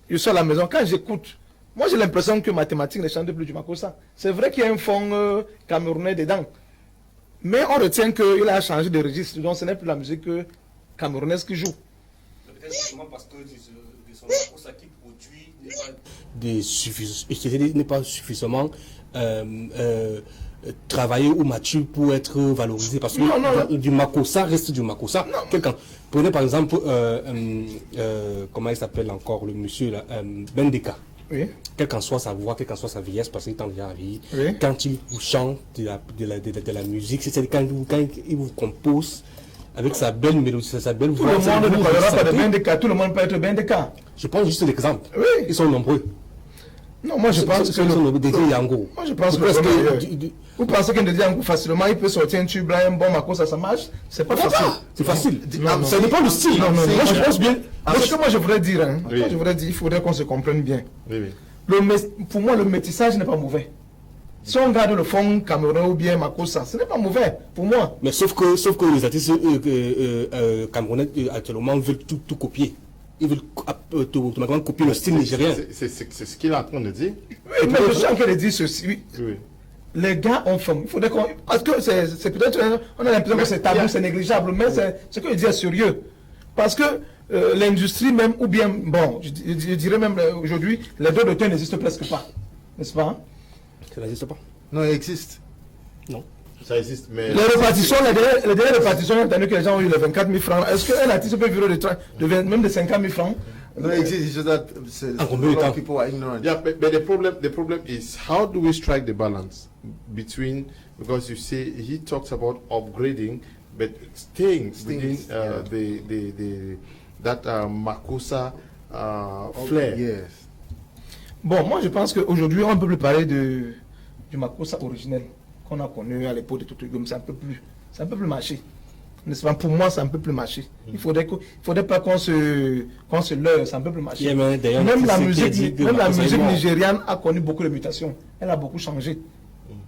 je suis à la maison, quand j'écoute, moi j'ai l'impression que mathématiques ne chante plus du makossa. C'est vrai qu'il y a un fond camerounais dedans. Mais on retient qu'il a changé de registre, donc ce n'est plus la musique camerounaise qui joue. Peut-être justement parce que son makossa qui produit n'est pas suffisamment travaillé ou mature pour être valorisé. Parce que du makossa reste du makossa. Prenez par exemple, comment il s'appelle encore, le monsieur là, Bendeka. Oui. Quelle qu'en soit sa voix, quelle qu'en soit sa vieillesse, parce qu'il est en déjà vie, Oui. quand il vous chante de la musique, c'est quand il vous compose avec sa belle mélodie, sa belle Tout voix. le monde ne parlera pas de Bendeka, tout le monde peut être Bendeka. Je prends juste l'exemple. Oui. Ils sont nombreux. Non, moi je pense que... Yango. Moi je pense que... Vous pensez qu'un Yango facilement, il peut sortir un tube là, un bon makossa, ça marche? C'est pas facile. C'est facile. Non, Ça dépend du style. Non, Moi je pense bien. Ce que moi je voudrais dire, hein, Oui. moi, je voudrais dire, il faudrait qu'on se comprenne bien. Oui, oui. Pour moi, le métissage n'est pas mauvais. Si on garde le fond camerounais ou bien makossa, ce n'est pas mauvais pour moi. Mais sauf que les artistes camerounais actuellement veulent tout copier. Ils veulent automatiquement copier le style nigérien. C'est ce qu'il est en train de dire. Oui, mais je suis en train de dire ceci. Oui. Oui. Les gars ont faim. Il faudrait qu'on... Parce que c'est peut-être... On a l'impression que c'est tabou, c'est négligeable, mais ce que je dis est sérieux. Parce que l'industrie même, ou bien, bon, je dirais même aujourd'hui, les droits d'auteur n'existent presque pas. N'est-ce pas? Ça n'existe pas. Non, il existe. Non. Ça existe, mais... Les répartitions, les dernières répartitions, on a entendu que les gens ont eu les 24 000 francs. Est-ce qu'un artiste peut vivre même de 50 000 francs? No, it's just that a lot of people are ignorant. Yeah, but the problem is, how do we strike the balance between, because you see he talks about upgrading, but staying within that Makossa flair. Yes. Bon, moi je pense qu'aujourd'hui on peut plus parler du Makossa originel qu'on a connu à l'époque de Toto-Guillaume. C'est un peu plus marché. N'est-ce pas? Pour moi, c'est un peu plus marché. Il faudrait pas qu'on se leurre, c'est un peu plus marché. Même la musique nigériane a connu beaucoup de mutations. Elle a beaucoup changé.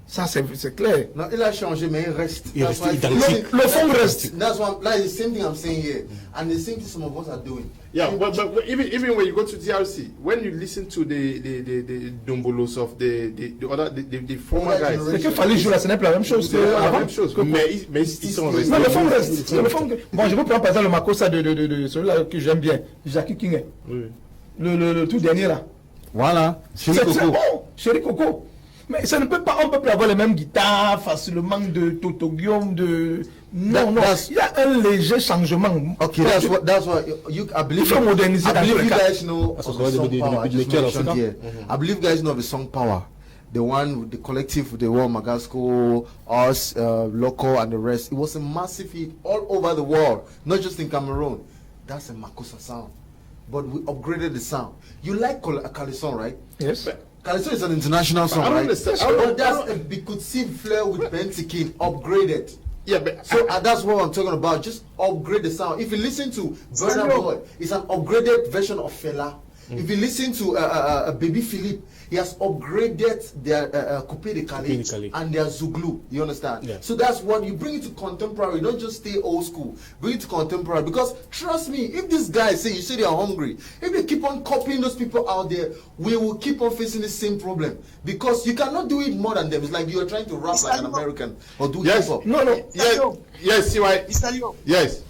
Ça, c'est clair. Non, il a changé, mais il reste. Le fond reste. That's what, like, the same thing I'm saying here. And the same thing some of us are doing. Yeah, but even when you go to DRC, when you listen to the Dombolos of the former guys, C'est que Fali joue là, ce n'est pas la même chose. c'est la même chose. Mais ils sont restés. Non, le fond reste. Bon, je vous prends par exemple le Makossa de celui-là que j'aime bien, Jackie King. Le tout dernier là. Voilà. C'est très bon, Chéri Coco. Mais ça ne peut pas, on peut plus avoir les mêmes guitares facilement de Toto-Guillaume, de... Non, il y a un léger changement. Okay, that's what I believe you guys know of the song power. I just mentioned here. I believe you guys know of the song power. The one with the collective with the World Magasco, us, Loco and the rest. It was a massive hit all over the world, not just in Cameroon. That's a Makossa sound. But we upgraded the sound. You like Kalison, right? Yes. Kalison is an international song, I don't right? understand. But that's a Bikusi flair with Bentikin upgraded. Yeah, but So that's what I'm talking about. Just upgrade the sound. If you listen to Burna Boy, it's an upgraded version of Fela. If you listen to Baby Philippe, he has upgraded their Coupe de Calais and their Zouglou. You understand? Yeah. So that's what you bring it to contemporary. Don't just stay old school. Bring it to contemporary. Because trust me, if these guys say, you say they are hungry, if they keep on copying those people out there, we will keep on facing the same problem. Because you cannot do it more than them. It's like you are trying to rap like an American or do hip hop. No. yes, see why? Mr. Leo, Yes.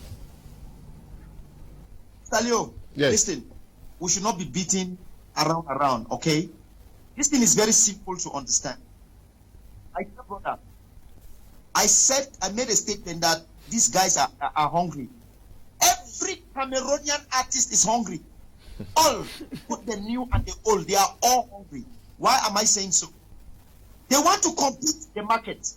Yes. listen, we should not be beating around, okay? This thing is very simple to understand. I said, brother, I made a statement that these guys are hungry. Every Cameroonian artist is hungry. All, both the new and the old, they are all hungry. Why am I saying so? They want to compete the market.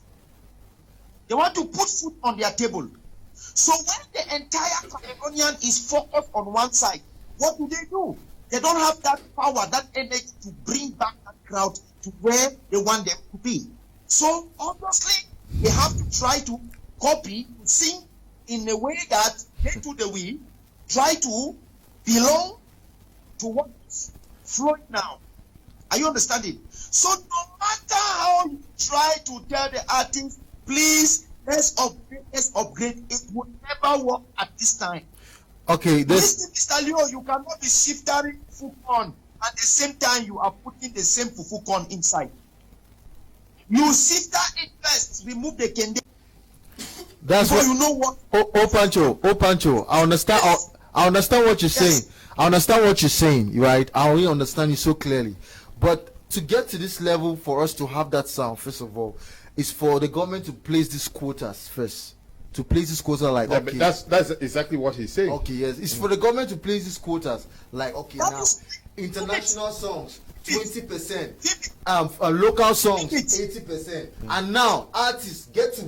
They want to put food on their table. So when the entire Cameroonian is focused on one side, what do? They don't have that power, that energy to bring back that crowd to where they want them to be. So obviously, they have to try to copy, sing in a way that they do the way, try to belong to what is flowing now. Are you understanding? So no matter how you try to tell the artist, please, let's upgrade, it will never work at this time. Okay, Listen, Mr. Leo, you cannot be shifting Fukon at the same time you are putting the same Fukon inside. You shifter it first, remove the kende. that's Before what you know what. Oh Pancho, I understand. I understand what you're saying. I understand what you're saying, right? I only understand you so clearly. But to get to this level, for us to have that sound, first of all, is for the government to place these quotas first. To place these quotas like, Yeah, okay, but that's exactly what he's saying. okay, yes, it's for the government to place these quotas like, okay, That now is- international songs 20%, local songs 80%, and now artists get to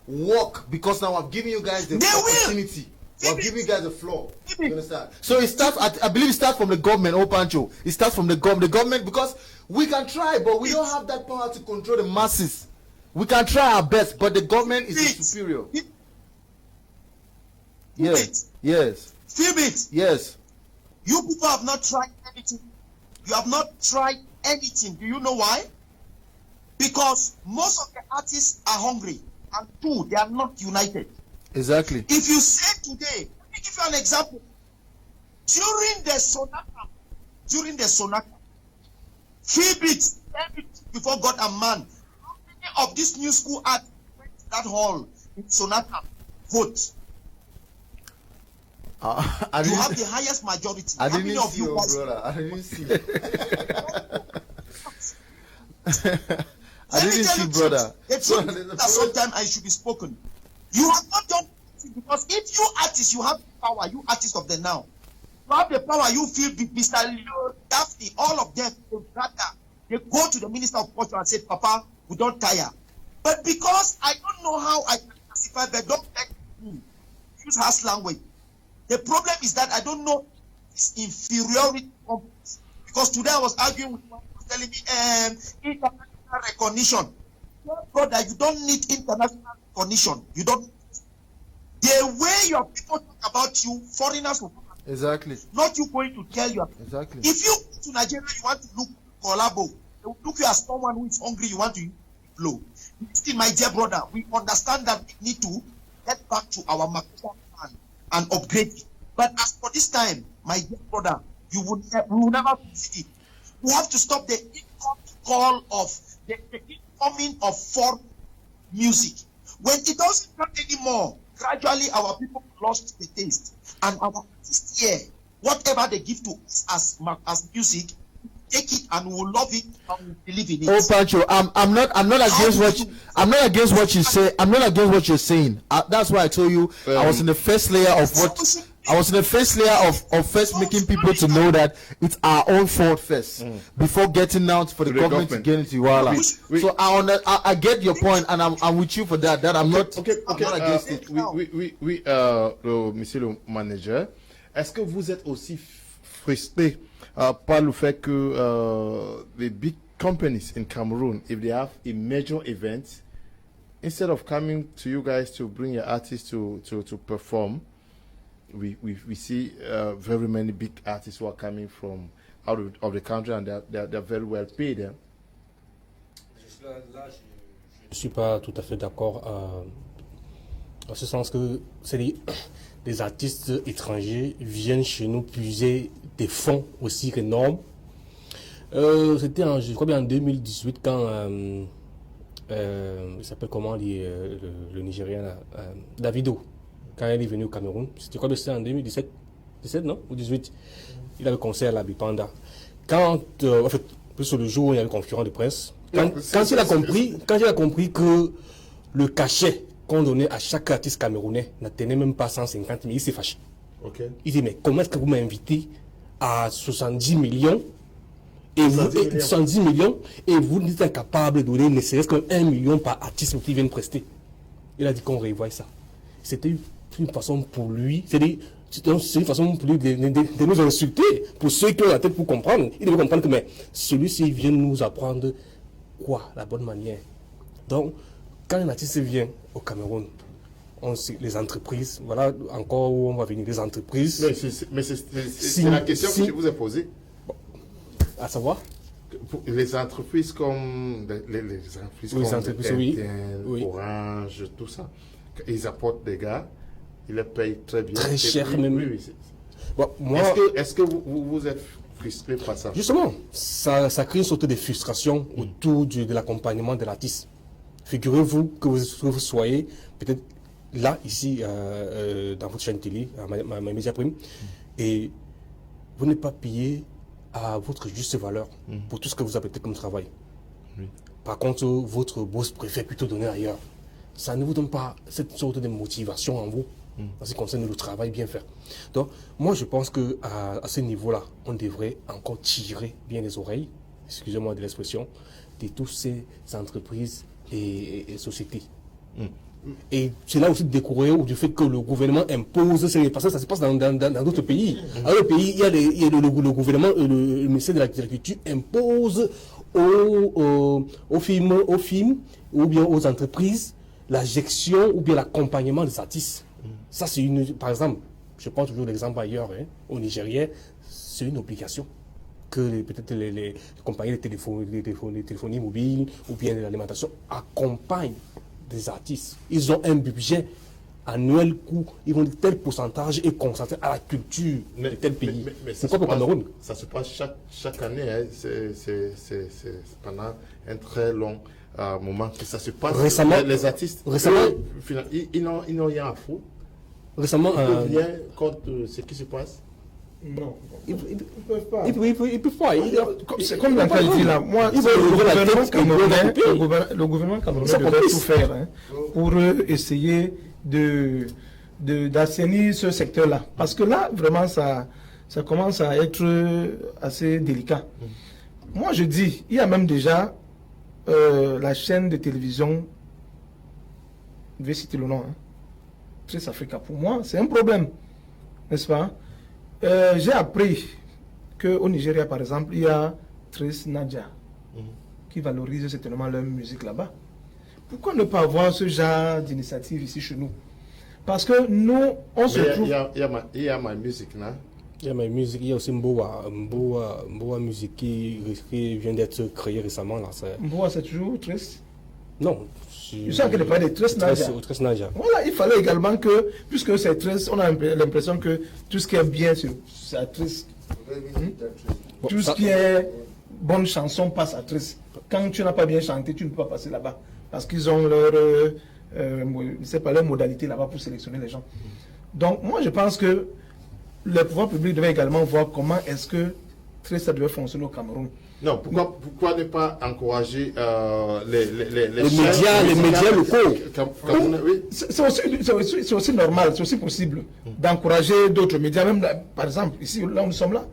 work because now I've given you guys the They will. opportunity. I've given you guys the floor. Give You it. understand? So it starts. I believe it starts from the government. Oh, Pancho, it starts from the government because we can try, but we don't have that power to control the masses. We can try our best, but the government is the superior. Yes, yes, Feel it. yes. You people have not tried anything. You have not tried anything. Do you know why? Because most of the artists are hungry, and two, they are not united. Exactly. If you say today, let me give you an example. During the sonata, 3 beats, 10 beats before God and man, how many of this new school art went to that hall in sonata vote? I You have didn't, the highest majority. I How many didn't of see you your guys? brother. I didn't see. Let me didn't tell see you brother. The truth is that sometimes I should be spoken. You have not done it because if you artists, you have power, you artists of the now. You have the power, you feel Mr. Leo, Daphne, all of them, they go to the Minister of Culture and say, Papa, we don't tire. But because I don't know how I can classify, but don't let me use harsh language. The problem is that I don't know its inferiority complex. Because today I was arguing with one who was telling me, international recognition. No, brother, you don't need international recognition. You don't. The way your people talk about you, foreigners will come. Exactly. Not you going to tell your people. Exactly. If you go to Nigeria, you want to look collabo. They will look you as someone who is hungry. You want to blow. Still, my dear brother, we understand that we need to get back to our market plan and upgrade it. But as for this time, my dear brother, we will never succeed. We have to stop the incoming call of the incoming of foreign music. When it doesn't come anymore, gradually our people lost the taste. And our artists here, whatever they give to us as music, take it and we will love it and we believe in it. Oh, Pancho, I'm not against what you say. I'm not against what you're saying. That's why I told you I was in the first layer of what. I was in the first layer of first making people to know that it's our own fault first before getting out for the government to get into Iwala. So I get your point and I'm with you for that. That I'm not against it. Oui, monsieur le manager, est-ce que vous êtes aussi frustré par le fait que the big companies in Cameroon, if they have a major event, instead of coming to you guys to bring your artists to perform, we see very many big artists who are coming from out of the country and they're very well paid. Là, je ne suis pas tout à fait d'accord en ce sens que des artistes étrangers viennent chez nous puiser des fonds aussi énormes. C'était je crois bien en 2018 quand il s'appelle comment le Nigérien là, Davido. Quand il est venu au Cameroun, c'était quoi, c'était en 2017, 17 non, ou 18, il avait concert à la Bipanda. Quand, en fait, sur le jour où il y avait conférence de presse, quand il a compris que le cachet qu'on donnait à chaque artiste camerounais n'atteignait même pas 150 000, il s'est fâché. Okay. Il dit, mais comment est-ce que vous m'invitez à 70 millions et vous, 70 millions et vous n'êtes incapable de donner ne serait-ce qu'un 1 million par artiste qui vient prester. Il a dit qu'on revoie ça. C'était une façon pour lui, c'est une façon pour lui de nous insulter. Pour ceux qui ont la tête pour comprendre, ils doivent comprendre que mais celui-ci vient nous apprendre quoi, la bonne manière. Donc, quand un artiste vient au Cameroun, les entreprises, voilà encore où on va venir, les entreprises. Mais c'est la question que je vous ai posée. À savoir les entreprises comme les entreprises oui. Orange, tout ça, ils apportent des gars. Il les paye très bien. Très cher même. Oui. Bon, est-ce que vous êtes frustré par ça? Justement, ça crée une sorte de frustration autour de l'accompagnement de l'artiste. Figurez-vous que vous soyez peut-être là, ici, dans votre chaîne télé, à ma Média Prime, et vous n'êtes pas payé à votre juste valeur pour tout ce que vous apportez comme travail. Oui. Par contre, votre boss préfère plutôt donner ailleurs. Ça ne vous donne pas cette sorte de motivation en vous, en ce qui concerne le travail bien fait. Donc, moi, je pense qu'à ce niveau-là, on devrait encore tirer bien les oreilles, excusez-moi de l'expression, de toutes ces entreprises et sociétés. Et c'est là aussi découvrir du fait que le gouvernement impose, parce que ça se passe dans d'autres pays. Dans d'autres pays, il y a le gouvernement, le ministère de l'Agriculture impose aux films ou bien aux entreprises la gestion ou bien l'accompagnement des artistes. Ça, c'est par exemple, je prends toujours l'exemple ailleurs, au Nigeria, c'est une obligation que peut-être les compagnies de téléphonie mobile ou bien de l'alimentation accompagnent des artistes. Ils ont un budget annuel où ils vont tel pourcentage est concentré à la culture de tel pays. Mais c'est quoi pour Cameroun? Ça se passe chaque année, c'est pendant un très long moment que ça se passe. Récemment, les artistes, ils n'ont rien à foutre. Récemment, rien contre ce qui se passe. Non. Ils peuvent pas. Ils peuvent pas. C'est comme Danka dit là. Moi, le gouvernement camerounais devrait tout faire pour essayer d'assainir ce secteur-là. Parce que là, vraiment, ça commence à être assez délicat. Moi, je dis, il y a même déjà la chaîne de télévision, je vais citer le nom, Trace Africa. Pour moi, c'est un problème, n'est-ce pas? J'ai appris qu'au Nigeria, par exemple, il y a Trace Nadia qui valorise certainement leur musique là-bas. Pourquoi ne pas avoir ce genre d'initiative ici chez nous? Parce que nous, on se trouve... Il y a ma musique, non? Il y a ma musique, il y a aussi Mboa musique qui vient d'être créée récemment. Mboa, c'est toujours Trace? Non. Je sais qu'il n'y a pas de Trace Nadia. Voilà, il fallait également que, puisque c'est Trace, on a l'impression que tout ce qui est bien, c'est à Trace. Tout ce qui est bonne chanson passe à Trace. Quand tu n'as pas bien chanté, tu ne peux pas passer là-bas. Parce qu'ils ont leur modalité là-bas pour sélectionner les gens. Donc, moi, je pense que les pouvoirs publics devaient également voir comment est-ce que Trace devait fonctionner au Cameroun. Non, pourquoi ne pas encourager les médias locaux? Oui. C'est aussi normal, c'est aussi possible d'encourager d'autres médias, même là, par exemple, ici, là où nous sommes là,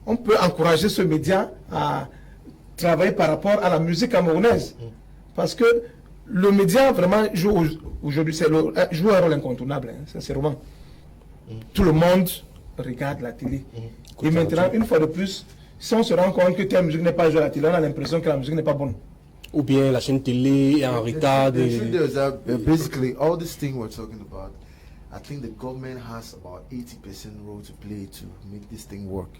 on peut encourager ce média à travailler par rapport à la musique camerounaise. Parce que le média vraiment joue aujourd'hui, joue un rôle incontournable, sincèrement. Tout le monde regarde la télé. Et maintenant, une fois de plus, si on se rend compte que telle musique n'est pas jouée à la télé, on a l'impression que la musique n'est pas bonne. Ou bien la chaîne télé est en retard. Basically, all this thing we're talking about, I think the government has about 80% role to play to make this thing work.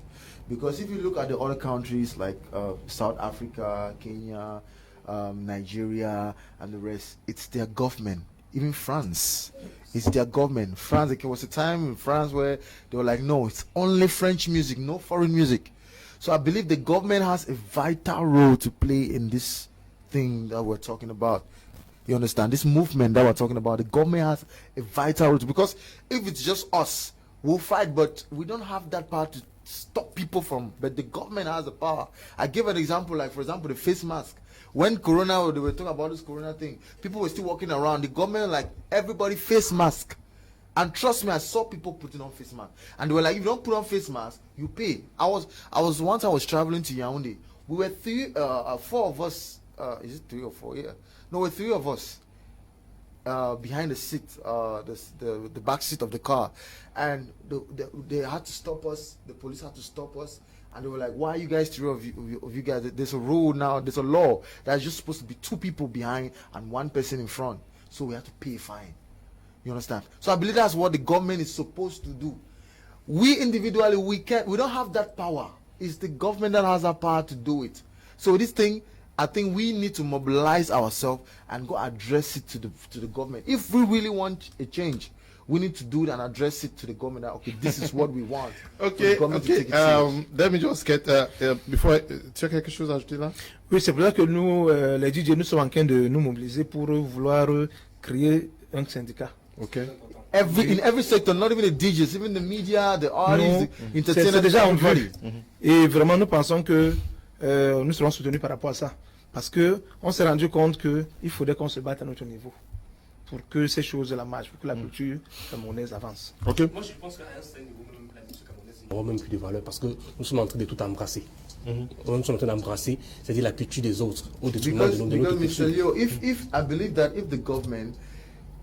Because if you look at the other countries like South Africa, Kenya, Nigeria, and the rest, it's their government. Even France, it's their government. France, there was a time in France where they were like, no, it's only French music, no foreign music. So I believe the government has a vital role to play in this thing that we're talking about. You understand? This movement that we're talking about, the government has a vital role to, because if it's just us, we'll fight, but we don't have that power to stop people from, but the government has the power. I give an example, like for example, the face mask. When Corona, they were talking about this Corona thing, people were still walking around. The government, like, everybody face mask. And trust me, I saw people putting on face mask. And they were like, if you don't put on face mask, you pay. I was traveling to Yaoundé. We were four of us, is it 3 or 4? Yeah. No, we're 3 of us. Behind the seat, the back seat of the car. And they had to stop us. The police had to stop us. And they were like, why are you guys 3 of you guys? There's a rule now, there's a law that's just supposed to be 2 people behind and 1 person in front. So we have to pay a fine. You understand? So I believe that's what the government is supposed to do. We individually, we don't have that power. It's the government that has that power to do it. So this thing, I think we need to mobilize ourselves and go address it to the government. If we really want a change, we need to do it and address it to the government that, okay, this is what we want. Okay. Let me just get, before, tu as quelque chose à ajouter là? Oui, c'est pour ça que nous, les DJ, nous sommes en train de nous mobiliser pour vouloir créer un syndicat. Okay. In every sector, not even the DJs, even the media, the artists, the entertainers. C'est déjà en vue. Et vraiment, nous pensons que nous serons soutenus par rapport à ça. Parce qu'on s'est rendu compte qu'il faudrait qu'on se batte à notre niveau pour que ces choses-là marchent, pour que la culture camerounaise avance. Okay. Moi, je pense qu'à un certain niveau, même la musique camerounaise n'aura même plus de valeur parce que nous sommes en train de tout embrasser. Nous sommes en train d'embrasser, c'est-à-dire la culture des autres, au détriment de notre culture. Mr. Leo, if I believe that if the government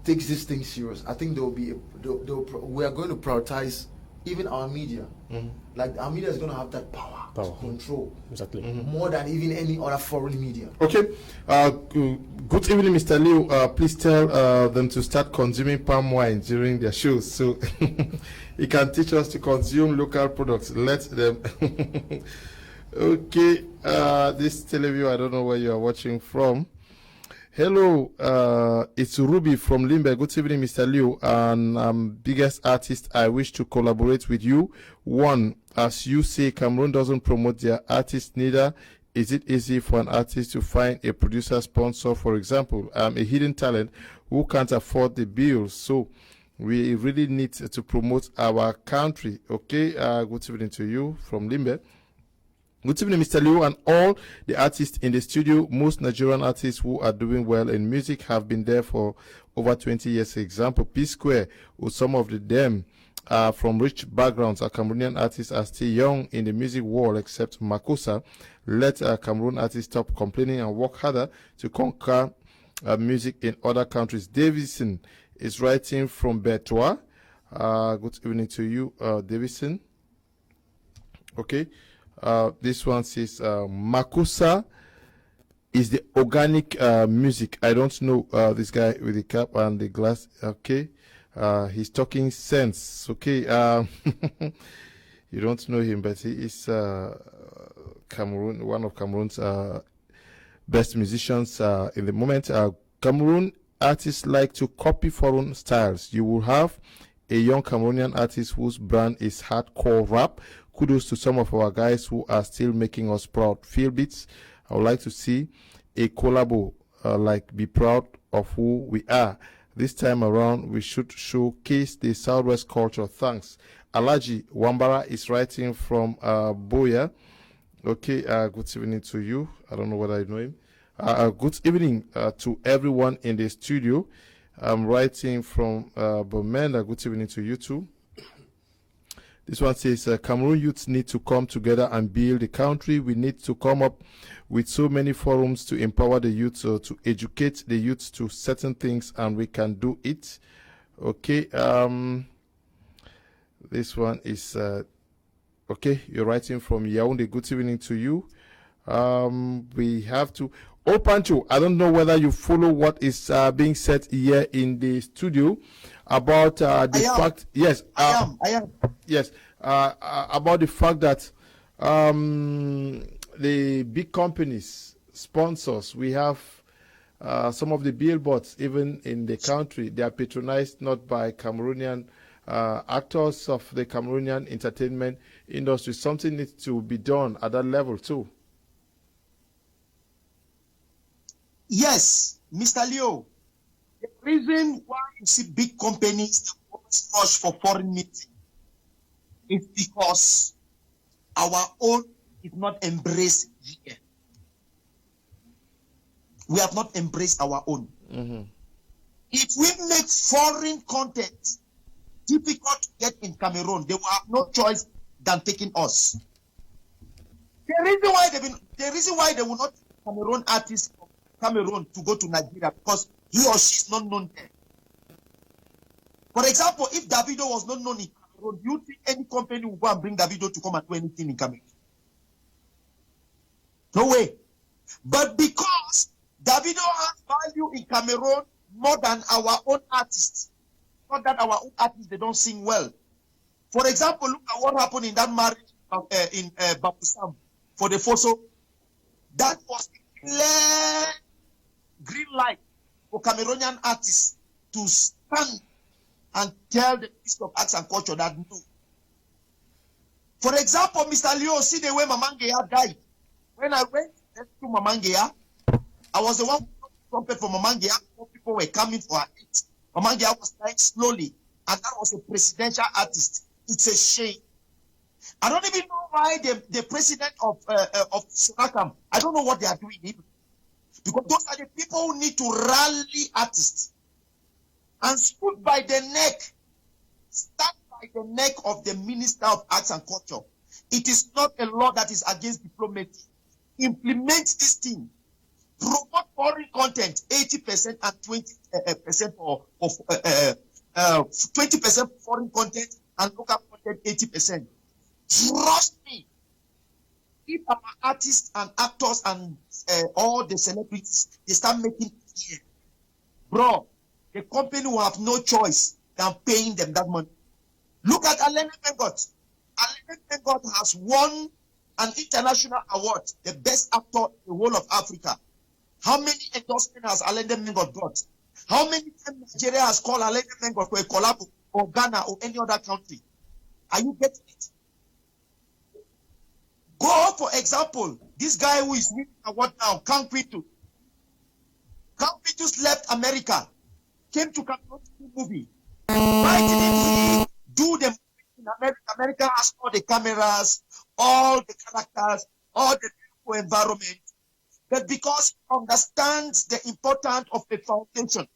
takes this thing serious, I think we are going to prioritize even our media. Like our media is going to have that power. To control. Exactly. More than even any other foreign media. Okay. Good evening, Mr. Leo. Please tell them to start consuming palm wine during their shows. So he can teach us to consume local products. Let them. Okay. This teleview, I don't know where you are watching from. Hello, it's Ruby from Limbe. Good evening, Mr. Leo. And biggest artist, I wish to collaborate with you. 1, as you say, Cameroon doesn't promote their artists, neither is it easy for an artist to find a producer sponsor. For example, I'm a hidden talent who can't afford the bills. So We really need to promote our country. Okay, good evening to you from Limbe. Good evening, Mr. Liu, and all the artists in the studio. Most Nigerian artists who are doing well in music have been there for over 20 years. Example, P Square, or some of them are from rich backgrounds. Our Cameroonian artists are still young in the music world, except Makosa. Let Cameroon artists stop complaining and work harder to conquer music in other countries. Davison is writing from Bertois. Good evening to you, Davison. Okay. This one says Makosa is the organic music. I don't know this guy with the cap and the glass. Okay. He's talking sense. Okay. You don't know him, but he is Cameroon, one of Cameroon's best musicians in the moment. Cameroon artists like to copy foreign styles. You will have a young Cameroonian artist whose brand is hardcore rap. Kudos to some of our guys who are still making us proud. Feel Beats, I would like to see a collabo, like Be Proud of Who We Are. This time around, we should showcase the Southwest culture. Thanks. Alaji Wambara is writing from Boya. Okay, good evening to you. I don't know whether you know him. Good evening to everyone in the studio. I'm writing from Bomenda. Good evening to you too. This one says, Cameroon youths need to come together and build the country. We need to come up with so many forums to empower the youth, to educate the youth to certain things, and we can do it. Okay. This one is, okay, you're writing from Yaoundé. Good evening to you. We have to... Oh, Pancho, I don't know whether you follow what is being said here in the studio about the fact... Yes. I am. Yes, about the fact that the big companies, sponsors, we have some of the billboards, even in the country, they are patronized not by Cameroonian actors of the Cameroonian entertainment industry. Something needs to be done at that level too. Yes, Mr. Leo. The reason why you see big companies rush for foreign meetings is because our own is not embraced here. We have not embraced our own. Mm-hmm. If we make foreign content difficult to get in Cameroon, they will have no choice than taking us. The reason why they will not Cameroon artists from Cameroon to go to Nigeria, because he or she is not known there. For example, if Davido was not known in Cameroon, do you think any company will go and bring Davido to come and do anything in Cameroon? No way. But because Davido has value in Cameroon more than our own artists, not that our own artists, they don't sing well. For example, look at what happened in that marriage in Bapusam for the Fosso. That was a clear green light for Cameroonian artists to stand and tell the Ministry of Arts and Culture that no. For example, Mr. Leo, see the way Mamangea died. When I went to Mamangea, I was the one who trumpet for Mamangea. People were coming for her. Mamangea was dying slowly, and that was a presidential artist. It's a shame. I don't even know why the president of Sonakam, I don't know what they are doing even. Because those are the people who need to rally artists and stood by the neck, stand by the neck of the Minister of Arts and Culture. It is not a law that is against diplomacy. Implement this thing. Promote foreign content, 80% and 20% for 20% foreign content and local content 80%. Trust me. If our artists and actors and all the celebrities, they start making it here, bro, the company will have no choice than paying them that money. Look at Alene Mengot. Alene Mengot has won an international award, the best actor in the whole of Africa. How many endorsements has Alene Mengot got? How many times Nigeria has called Alene Mengot for a collab or Ghana or any other country? Are you getting it? Go, for example, this guy who is winning award now, Kankwitu. Kankwitu left America, came to Cameroon movie. Why didn't do them in America. America has all the cameras, all the characters, all the beautiful environment. But because he understands the importance of the foundation,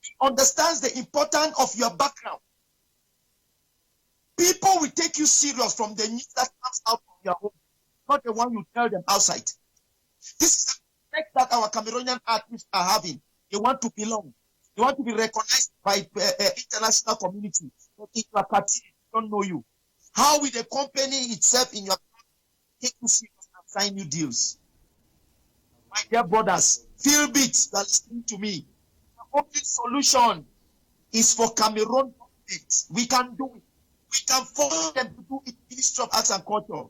he understands the importance of your background, people will take you serious from the news that comes out from your home, not the one you tell them outside. This is the effect that our Cameroonian artists are having. They want to belong. They want to be recognized by international community. But if you are Kati, they don't know you. How will the company itself in your take you serious and sign you deals? My dear brothers, feel bits that listen to me. The only solution is for Cameroon government. We can do it. We can force them to do it. Ministry of Arts and Culture.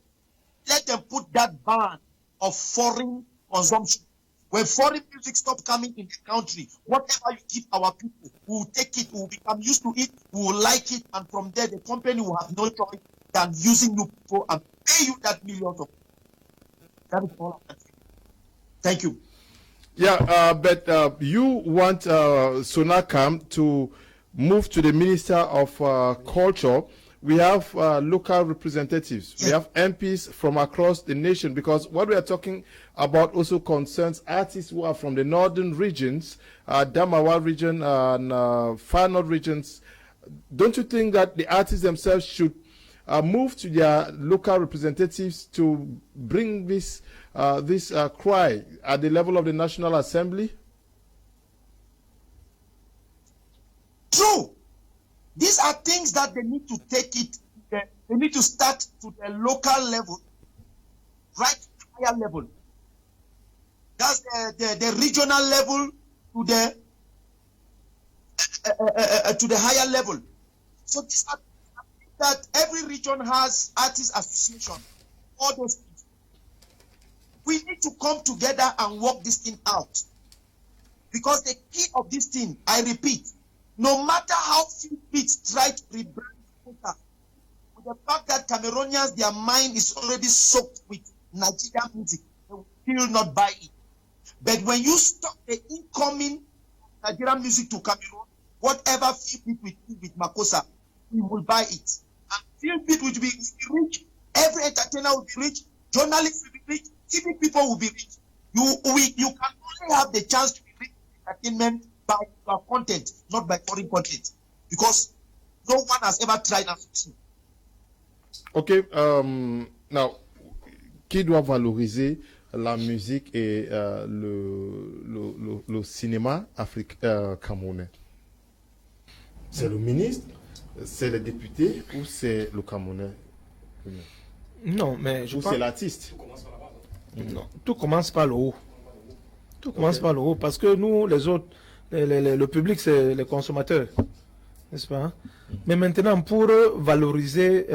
Let them put that ban of foreign consumption. When foreign music stop coming in the country, whatever you give our people, we will take it, we will become used to it, we will like it, and from there the company will have no choice than using you people and pay you that millions of. That is all I can say. Thank you. Yeah, but you want Sonacam to move to the Minister of Culture. We have local representatives. We have MPs from across the nation, because what we are talking about also concerns artists who are from the northern regions, Damawa region and far north regions. Don't you think that the artists themselves should move to their local representatives to bring this cry at the level of the National Assembly? True. These are things that they need to take it. They need to start to the local level, right? Higher level. That's the regional level to the higher level. So these are that every region has artist association. All those things. We need to come together and work this thing out. Because the key of this thing, I repeat, no matter how few bits try to rebrand with the fact that Cameroonians, their mind is already soaked with Nigerian music, they will still not buy it. But when you stop the incoming Nigerian music to Cameroon, whatever few bit we do with Makossa, we will buy it. And few bit will be rich, every entertainer will be rich, journalists will be rich, TV people will be rich. You can only have the chance to be rich in entertainment by your content, not by foreign content, because no one has ever tried and succeeded. Ok, now, qui doit valoriser la musique et le cinéma camerounais? C'est le ministre? C'est le député ou c'est le Camerounais? Non, mais je ou pense... c'est l'artiste? Non, tout commence par le haut. Tout commence par le haut, parce que nous, les autres, le public, c'est les consommateurs, n'est-ce pas? Mais maintenant, pour valoriser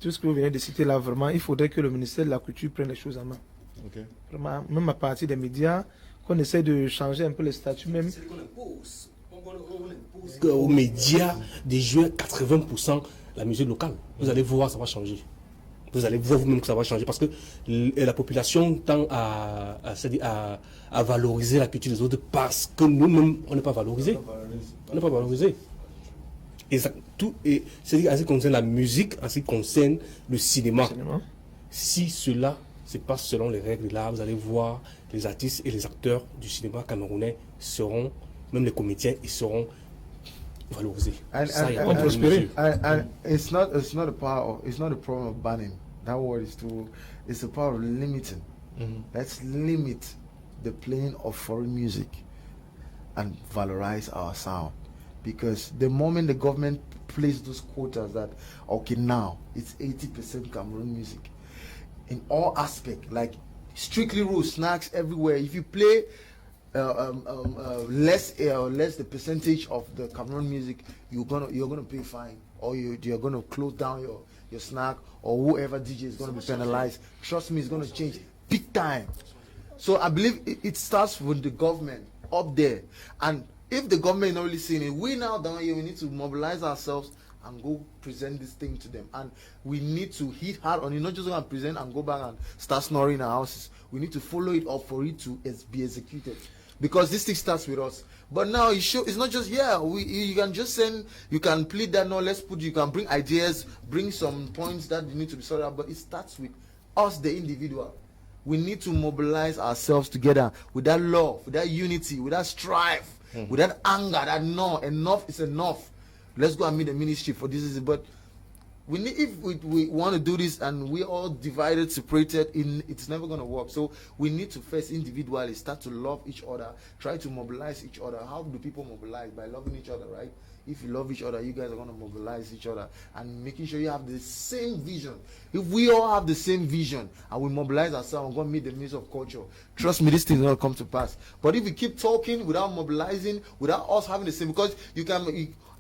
tout ce que vous venez de citer là, vraiment, il faudrait que le ministère de la Culture prenne les choses en main. Vraiment, même à partir des médias, qu'on essaie de changer un peu les statuts même. C'est qu'on impose. Aux médias de jouer 80% la musique locale. Vous allez voir, ça va changer. Vous allez voir vous-même que ça va changer, parce que la population tend à valoriser la culture des autres parce que nous-mêmes, on n'est pas valorisés. On n'est pas valorisés. Et c'est-à-dire en ce qui concerne la musique, en ce qui concerne le cinéma. Si cela se passe selon les règles là, vous allez voir les artistes et les acteurs du cinéma camerounais seront, même les comédiens, ils seront valorisés. And it's not a problem of banning. That word is too. It's a part of limiting. Let's limit the playing of foreign music and valorize our sound, because the moment the government plays those quotas that okay, now it's 80% Cameroon music in all aspects, like strictly rules, snacks everywhere. If you play less the percentage of the Cameroon music, you're gonna pay fine, or you're gonna close down your snack, or whoever DJ is gonna be penalized. Trust me, it's gonna change big time. So I believe it starts with the government up there, and if the government is not really seeing it, we now down here, we need to mobilize ourselves and go present this thing to them, and we need to hit hard on it, not just go and present and go back and start snoring in our houses. We need to follow it up for it to be executed. because this thing starts with us. But now it's not just you can just send, you can plead that no, you can bring ideas, bring some points that need to be sorted out, but it starts with us, the individual. We need to mobilize ourselves together with that love, with that unity, with that strife, with that anger, that no, enough is enough. Let's go and meet the ministry for this. But we need, if we want to do this and we all divided, separated, it's never going to work. So we need to first individually start to love each other, try to mobilize each other. How do people mobilize? By loving each other, right? If you love each other, you guys are going to mobilize each other and making sure you have the same vision. If we all have the same vision and we mobilize ourselves and go meet the Minister of Culture, trust me, this thing will not come to pass. But if we keep talking without mobilizing, without us having the same, because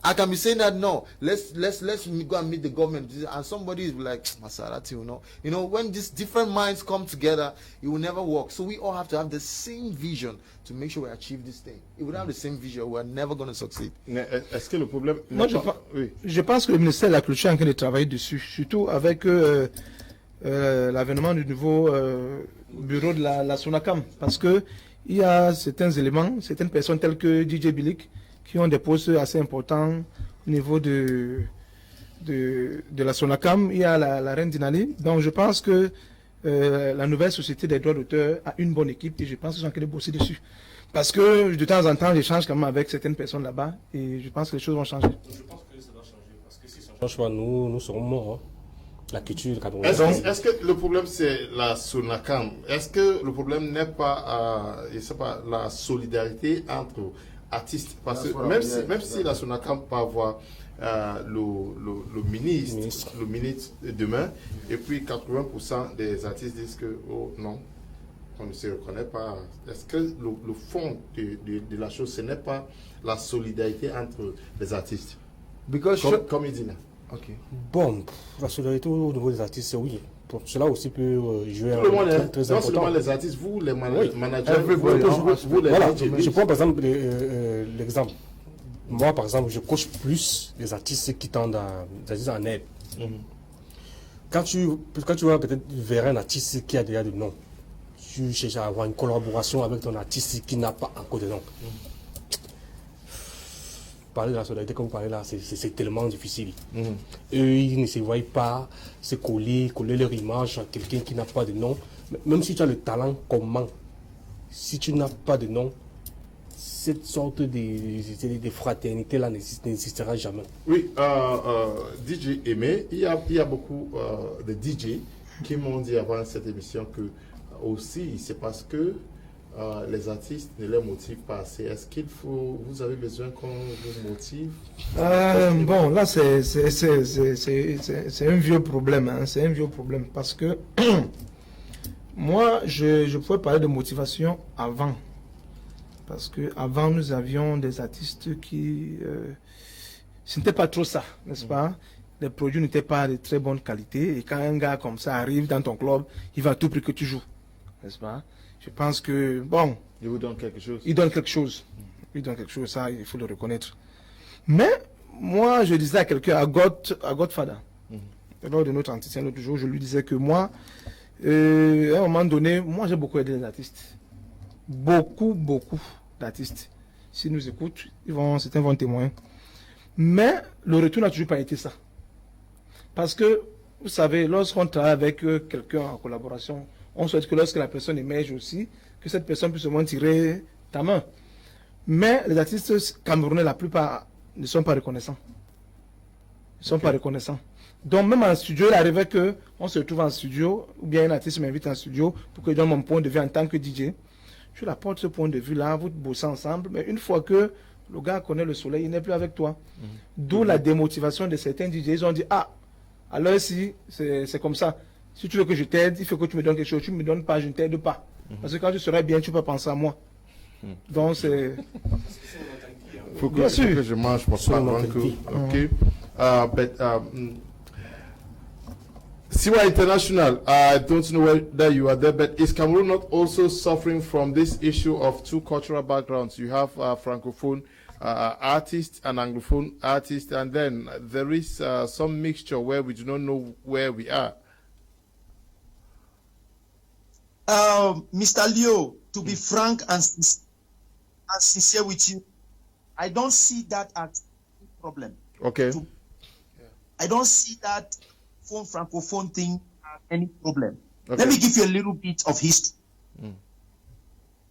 I can be saying that no, let's go and meet the government, and somebody is like, Maserati, you know, when these different minds come together, it will never work. So we all have to have the same vision to make sure we achieve this thing. If we don't have the same vision, we are never going to succeed. Est-ce que le problème... Moi, je pense que le ministère de la Culture est en train de travailler dessus, surtout avec l'avènement du nouveau bureau de la SONACAM, parce que il y a certains éléments, certaines personnes telles que DJ Bilik, qui ont des postes assez importants au niveau de la SONACAM. Il y a la Reine Dinali. Donc je pense que la nouvelle société des droits d'auteur a une bonne équipe et je pense qu'ils sont en train de bosser dessus. Parce que de temps en temps, j'échange quand même avec certaines personnes là-bas et je pense que les choses vont changer. Je pense que ça doit changer parce que si ça ne change pas, nous serons morts. La culture camerounaise. Est-ce que le problème c'est la SONACAM? Est-ce que le problème n'est pas, la solidarité entre artistes? Parce que même si la SONACAM peut avoir le ministre demain, et puis 80% des artistes disent que oh non, on ne se reconnaît pas. Est-ce que le fond de la chose, ce n'est pas la solidarité entre les artistes? Comme il dit là. Okay. Bon, la solidarité au niveau des artistes, oui. Bon, cela aussi peut jouer un rôle très important. Non seulement les artistes, vous, les managers, voilà, je prends par exemple l'exemple. Moi, par exemple, je coach plus les artistes qui tendent en aide. Quand tu vas peut-être vers un artiste qui a déjà de nom, tu cherches à avoir une collaboration avec ton artiste qui n'a pas encore de nom. Parler de la solidarité comme vous parlez là, c'est tellement difficile. Eux, ils ne se voient pas se coller leur image à quelqu'un qui n'a pas de nom. Même si tu as le talent, comment? Si tu n'as pas de nom, cette sorte de fraternité là n'existera jamais. Oui, DJ Aimé, il y a beaucoup de DJ qui m'ont dit avant cette émission que aussi c'est parce que les artistes ne les motivent pas assez. Est-ce vous avez besoin qu'on vous motive? Bon, là c'est un vieux problème, hein, c'est un vieux problème parce que moi je pouvais parler de motivation avant, parce que avant nous avions des artistes qui ce n'était pas trop ça, n'est-ce pas? Les produits n'étaient pas de très bonne qualité et quand un gars comme ça arrive dans ton club, il va à tout prix que tu joues, n'est-ce pas? Je pense que, bon... Il vous donne quelque chose. Il donne quelque chose. Il donne quelque chose, ça, il faut le reconnaître. Mais, moi, je disais à quelqu'un, à Godfather, lors de notre entretien l'autre jour, je lui disais que moi, à un moment donné, moi, j'ai beaucoup aidé les artistes. Beaucoup d'artistes. S'ils nous écoutent, certains vont témoigner. Mais, le retour n'a toujours pas été ça. Parce que, vous savez, lorsqu'on travaille avec quelqu'un en collaboration, on souhaite que lorsque la personne émerge aussi, que cette personne puisse au moins tirer ta main. Mais les artistes camerounais, la plupart, ne sont pas reconnaissants. Ils ne sont pas reconnaissants. Donc même en studio, il arrivait qu'on se retrouve en studio, ou bien un artiste m'invite en studio pour que je donne mon point de vue en tant que DJ. Je apporte ce point de vue-là, vous bossez ensemble, mais une fois que le gars connaît le soleil, il n'est plus avec toi. D'où la démotivation de certains DJ. Ils ont dit, ah, alors si c'est comme ça. Si tu veux que je t'aide, il faut que tu me donnes quelque chose. Tu ne me donnes pas, je ne t'aide pas. Parce que quand tu seras bien, tu peux penser à moi. Donc c'est... Faut que je mange pour pas ok. Siwa International, I don't know whether you are there, but is Cameroon not also suffering from this issue of two cultural backgrounds? You have Francophone artists and Anglophone artists, and then there is some mixture where we do not know where we are. Mr. Leo, to be frank and and sincere with you, I don't see that as a problem. Okay. I don't see that phone francophone thing as any problem. Okay. Let me give you a little bit of history.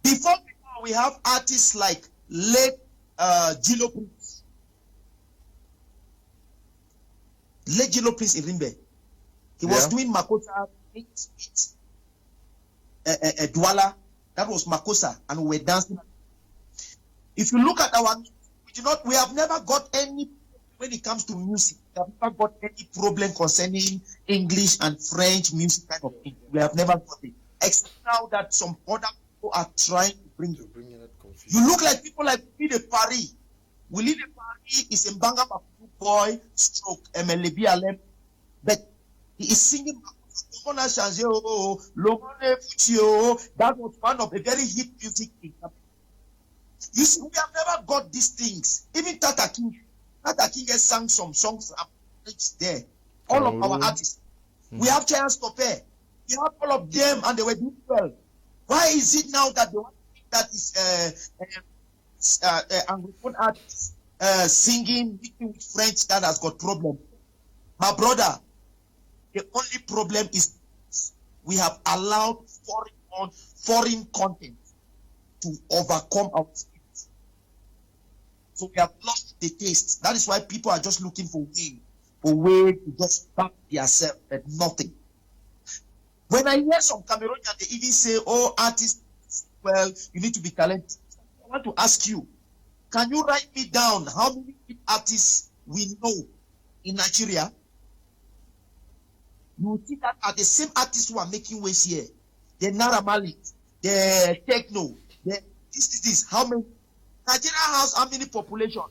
Before we have artists like late Gilo Prince. Late Gilo Prince Irimbe. He was doing Makosa, Douala. That was Makosa, and we were dancing. If you look at our, we have never got any, when it comes to music, we have never got any problem concerning English and French music kind of thing. We have never got it. Except now that some other people are trying to bring it. You look like people like Willie de Paris. Willie de Paris is a Mbanga Baku boy, stroke MLB Alem, but he is singing. That was one of the very hit music thing. You see, we have never got these things. Even Tata King has sang some songs there. All of our artists. We have Chance Topé. We have all of them, and they were doing well. Why is it now that the one that is Anglophone artists singing with French that has got problem? My brother, the only problem is we have allowed foreign content to overcome our spirits. So we have lost the taste. That is why people are just looking for way to just back themselves at nothing. When I hear some Cameroonians, they even say, oh, artists, well, you need to be talented. I want to ask you, can you write me down how many artists we know in Nigeria? You will see that are the same artists who are making waves here. The Naira Marley, the Techno, the this. How many? Nigeria has how many population?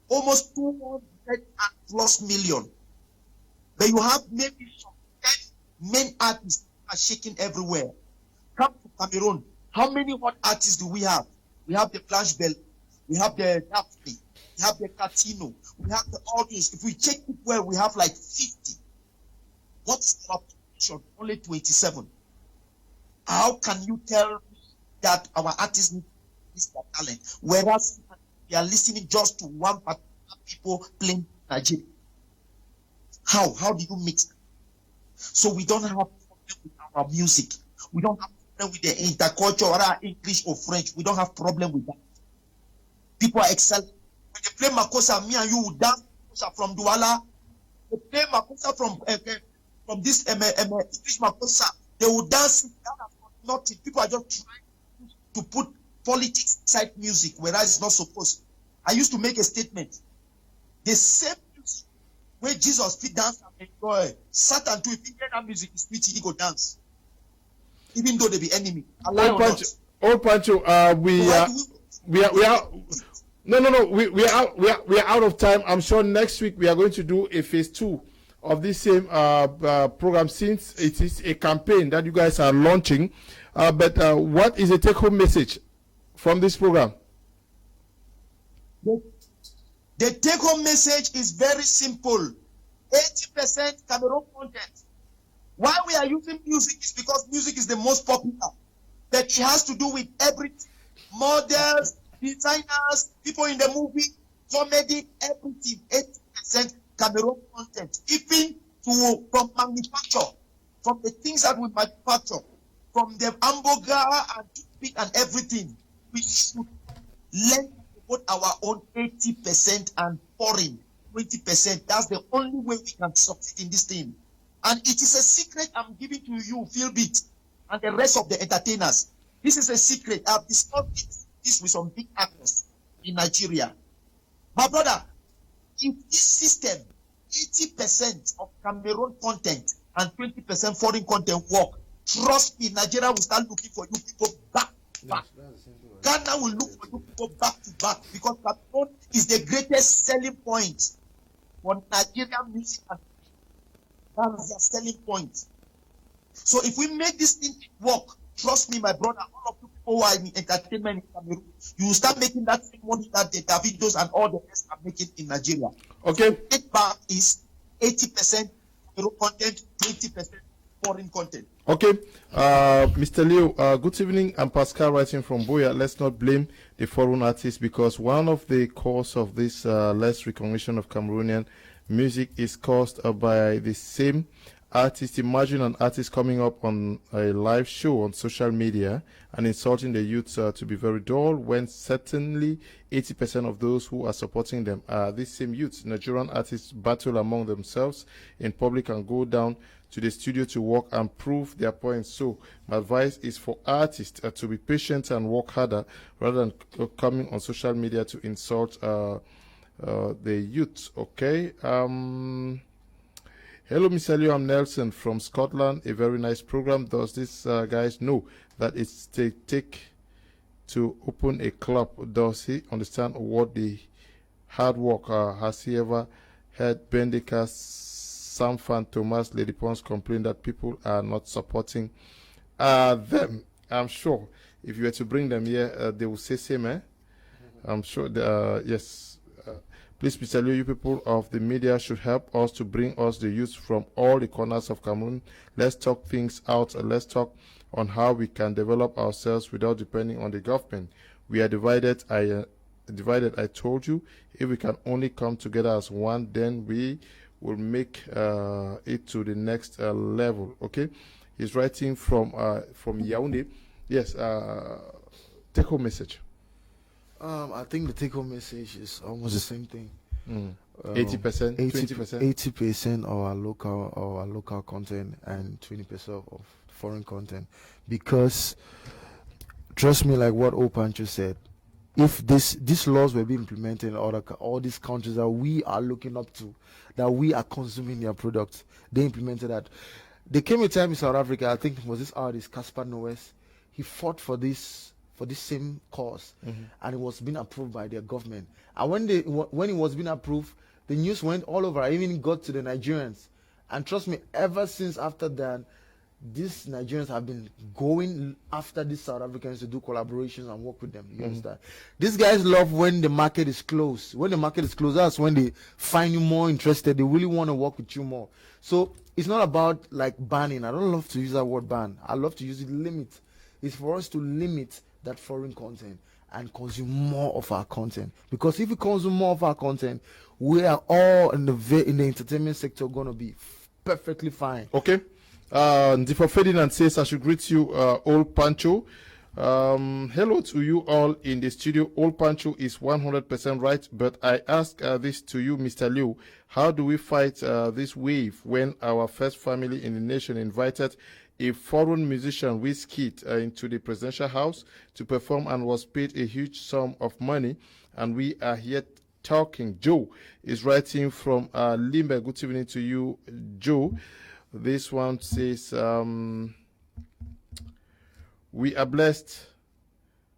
Almost 200+ million. But you have maybe some 10 main artists are shaking everywhere. Come to Cameroon. How many hot artists do we have? We have the Flash Bell, we have the Daphne, we have the Catino, we have the audience. If we check it well, we have like 50. What's our population? Only 27. How can you tell me that our artists need their talent, whereas we are listening just to one particular people playing Nigeria? How do you mix them? So we don't have problem with our music. We don't have problem with the interculture, whether English or French. We don't have problem with that. People are excelling. When they play Makosa, me and you will dance Makosa from Douala. They play Makosa from this English Makosa. They will dance. Nothing. People are just trying to put politics inside music, whereas it's not supposed. I used to make a statement. The same music where Jesus fit dance and enjoy, Satan too, if he hear that music, is preaching, he go dance. Even though they be enemy. Old Pancho, we are out of time. I'm sure next week we are going to do a phase 2 of this same program, since it is a campaign that you guys are launching. But what is the take-home message from this program? The take-home message is very simple. 80% Cameroon content. Why we are using music is because music is the most popular. But it has to do with everything. Models, designers, people in the movie, comedy, everything. 80% Cameroon content. Even from manufacture, from the things that we manufacture, from the hamburger and toothpick and everything, we should learn to put our own 80% and foreign 20%. That's the only way we can succeed in this thing. And it is a secret I'm giving to you, Philbit, and the rest of the entertainers. This is a secret. I've discussed this with some big actors in Nigeria. My brother, if this system, 80% of Cameroon content and 20% foreign content work, trust me, Nigeria will start looking for you people back to back. Ghana will look for you people back to back, because Cameroon is the greatest selling point for Nigerian music, and that's their selling point. So if we make this thing work, trust me, my brother, all of you people who are in entertainment in Cameroon, you will start making that same money that the Davidos and all the rest are making in Nigeria. Okay. So take back is 80% Cameroon content, 20% foreign content. Okay. Mr. Leo, good evening. I'm Pascal writing from Boya. Let's not blame the the foreign artists, because one of the cause of this less recognition of Cameroonian music is caused by the same artist. Imagine an artist coming up on a live show on social media and insulting the youths to be very dull, when certainly 80% of those who are supporting them are these same youths. Nigerian artists battle among themselves in public and go down to the studio to work and prove their points. So my advice is for artists to be patient and work harder rather than coming on social media to insult the youth. Okay. Hello, Mr. Leo. I'm Nelson from Scotland. A very nice program. Does this guys know that it's take to open a club? Does he understand what the hard work? Has he ever heard Bendika, Sam Fan, Thomas, Lady Pons complain that people are not supporting them? I'm sure if you were to bring them here, they will say same, eh? I'm sure, yes. Please, Mr. Leo, you people of the media should help us to bring us the youth from all the corners of Cameroon. Let's talk things out and let's talk on how we can develop ourselves without depending on the government. We are divided. I told you, if we can only come together as one, then we will make it to the next level. Okay, he's writing from Yaoundé. Yes, take home message. I think the take-home message is almost the same thing. 80%, 20%, 80% our local content and 20% of foreign content. Because trust me, like what Opancho said, if these laws were being implemented in all these countries that we are looking up to, that we are consuming their products, they implemented that. There came a time in South Africa, I think it was this artist Cassper Nyovest, he fought for this same cause, and it was being approved by their government. And when it was being approved, the news went all over. I even got to the Nigerians, and trust me, ever since after that, these Nigerians have been going after these South Africans to do collaborations and work with them. You understand? These guys love when the market is closed. When the market is closed, that's when they find you more interested. They really want to work with you more. So it's not about like banning. I don't love to use that word ban. I love to use it limit. It's for us to limit that foreign content and consume more of our content, because if we consume more of our content, we are all in the entertainment sector going to be perfectly fine. Okay. Ndifo Ferdinand says I should greet you, Old Pancho. Hello to you all in the studio. Old Pancho is 100% right, but I ask this to you, Mr. Liu. How do we fight this wave when our first family in the nation invited a foreign musician, Wizkid, into the presidential house to perform and was paid a huge sum of money, and we are here talking? Joe is writing from Limbe. Good evening to you, Joe. This one says, we are blessed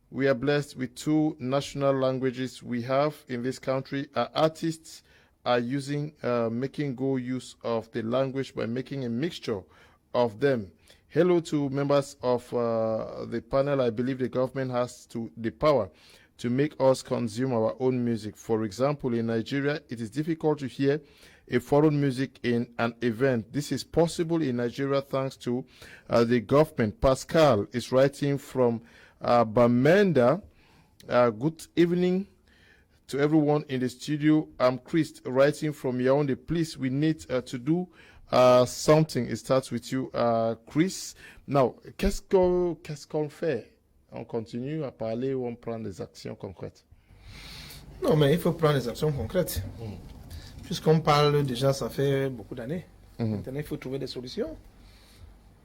with two national languages we have in this country. Our artists are making good use of the language by making a mixture of them. Hello to members of the panel. I believe the government has the power to make us consume our own music. For example, in Nigeria, it is difficult to hear a foreign music in an event. This is possible in Nigeria thanks to the government. Pascal is writing from Bamenda. Good evening to everyone in the studio. I'm Chris writing from Yaoundé. Please, we need to do something. It starts with you, Chris. Now, qu'est-ce qu'on fait? On continue à parler ou on prend des actions concrètes? Non, mais il faut prendre des actions concrètes. Puisqu'on parle déjà, ça fait beaucoup d'années. Maintenant, il faut trouver des solutions.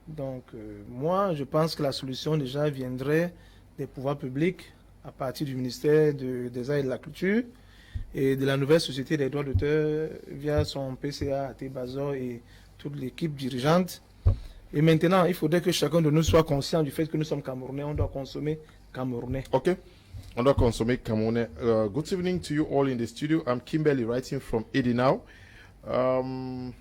Donc, moi, je pense que la solution déjà viendrait des pouvoirs publics à partir du ministère des Arts et de la Culture et de la nouvelle Société des droits d'auteur via son PCA, Bazo et toute l'équipe dirigeante. Et maintenant, il faudrait que chacun de nous soit conscient du fait que nous sommes Camerounais, on doit consommer Camerounais. Okay. On doit consommer Camerounais. Good evening to you all in the studio. I'm Kimberly writing from Edinau. To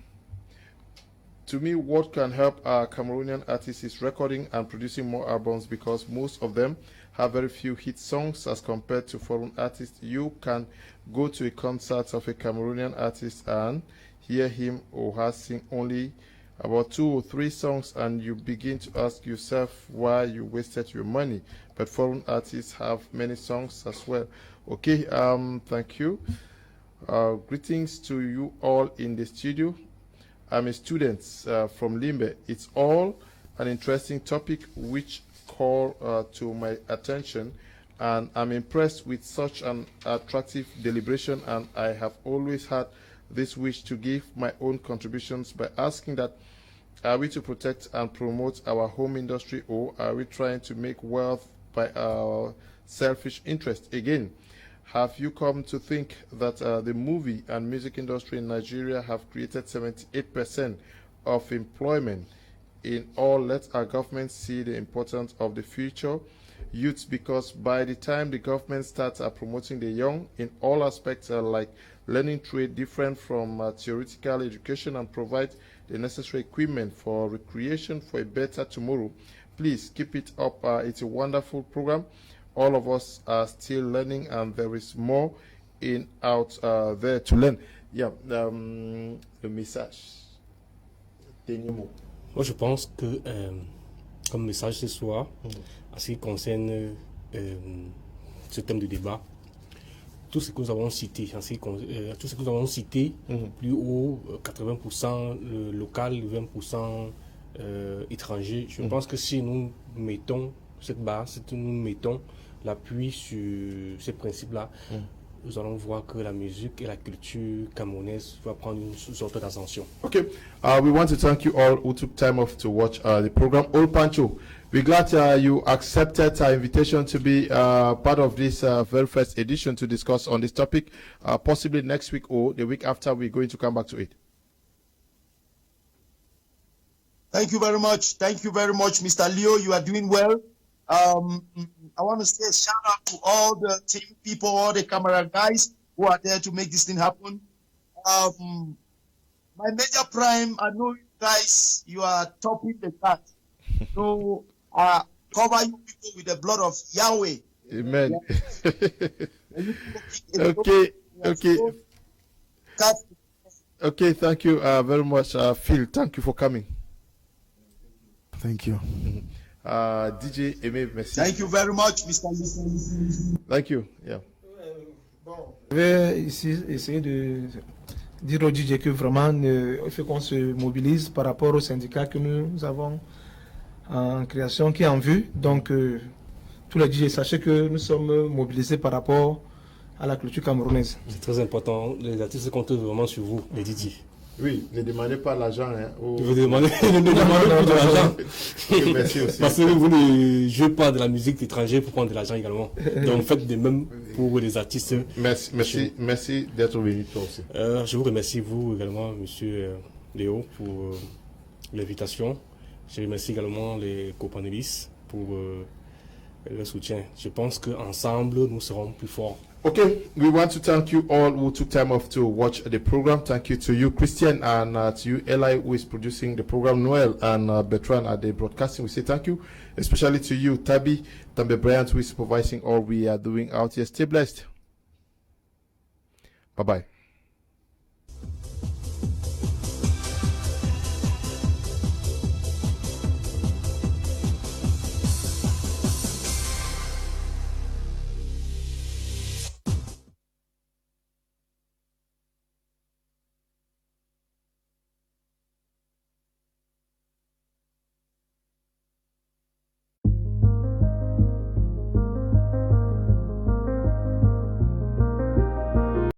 me, what can help our Cameroonian artists is recording and producing more albums, because most of them have very few hit songs as compared to foreign artists. You can go to a concert of a Cameroonian artist and hear him or her sing only about 2 or 3 songs, and you begin to ask yourself why you wasted your money. but foreign artists have many songs as well. Okay, thank you. Greetings to you all in the studio. I'm a student from Limbe. It's all an interesting topic which call to my attention, and I'm impressed with such an attractive deliberation, and I have always had this wish to give my own contributions by asking that, are we to protect and promote our home industry, or are we trying to make wealth by our selfish interest? Again, have you come to think that the movie and music industry in Nigeria have created 78% of employment in all? Let our government see the importance of the future youths, because by the time the government starts promoting the young in all aspects like learning trade different from theoretical education, and provide the necessary equipment for recreation for a better tomorrow. Please keep it up. It's a wonderful program. All of us are still learning, and there is more out there to learn. Yeah, le message. Dernier mot. Moi, je pense que comme message ce soir, en ce qui concerne ce thème de débat, tout ce que nous avons cité, plus haut, 80% le local, 20% étranger, je pense que si nous mettons cette base, si nous mettons l'appui sur ces principes-là, nous allons voir que la musique et la culture camerounaise va prendre une sorte d'ascension. Okay, we want to thank you all who took time off to watch the program. Old Pancho, we're glad you accepted our invitation to be part of this very first edition to discuss on this topic. Possibly next week or the week after, we're going to come back to it. Thank you very much. Thank you very much, Mr. Leo. You are doing well. I want to say a shout out to all the team people, all the camera guys who are there to make this thing happen. My Major Prime, I know you guys, you are topping the chart. So cover you people with the blood of Yahweh. Amen. Yeah. Okay, thank you very much, Phil. Thank you for coming. Thank you. DJ Aimé, merci. Thank you very much, Mr. Thank you. Yeah. Je vais ici essayer de dire au DJ que vraiment il faut qu'on se mobilise par rapport au syndicat que nous avons en création qui est en vue. Donc tous les DJ, sachez que nous sommes mobilisés par rapport à la culture camerounaise. C'est très important. Les artistes comptent vraiment sur vous, les DJ. Oui, ne demandez pas l'argent. Hein, Vous demandez pas de l'argent. Merci aussi. Parce que vous ne jouez pas de la musique étrangère pour prendre de l'argent également. Donc faites de même pour les artistes. Merci d'être venu toi aussi. Je vous remercie vous également, monsieur Léo, pour l'invitation. Je remercie également les copanélistes pour le soutien. Je pense qu'ensemble, nous serons plus forts. Okay, we want to thank you all who took time off to watch the program. Thank you to you, Christian, and to you, Eli, who is producing the program, Noel, and Bertrand at the broadcasting. We say thank you, especially to you, Tabi, Tambe Bryant, who is supervising all we are doing out here. Stay blessed. Bye-bye.